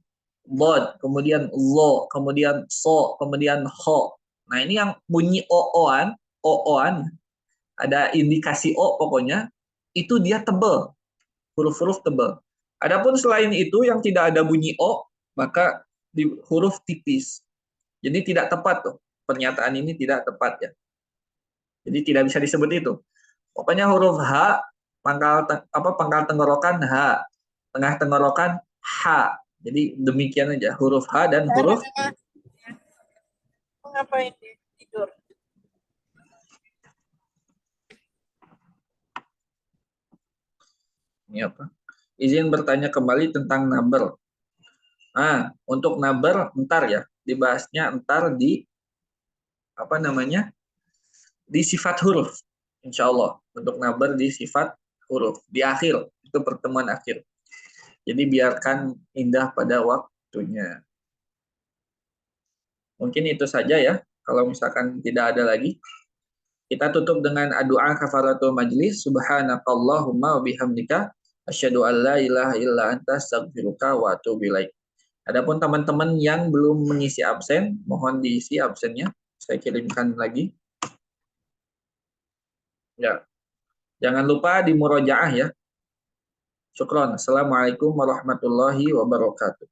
bod, kemudian lo, kemudian so, kemudian ho. Nah, ini yang bunyi o-oan, ada indikasi o pokoknya, itu dia tebal, huruf-huruf tebal. Adapun selain itu yang tidak ada bunyi o, maka di huruf tipis. Jadi tidak tepat tuh. Pernyataan ini tidak tepat ya. Jadi tidak bisa disebut itu. Pokoknya huruf H, pangkal tenggorokan H, tengah tenggorokan H. Jadi demikian aja huruf H dan huruf. Ngapain tidur? Ini apa? Izin bertanya kembali tentang number. Untuk number ntar ya, dibahasnya ntar di di sifat huruf. Insya Allah untuk number di sifat huruf di akhir, itu pertemuan akhir. Jadi biarkan indah pada waktunya. Mungkin itu saja ya. Kalau misalkan tidak ada lagi, kita tutup dengan doa kafaratul majlis. Subhanakallahumma wa bihamdika asyhadu an la ilaha illa anta astaghfiruka wa atubu ilaik. Adapun teman-teman yang belum mengisi absen, mohon diisi absennya. Saya kirimkan lagi. Ya. Jangan lupa di murojaah ya. Syukron. Assalamualaikum warahmatullahi wabarakatuh.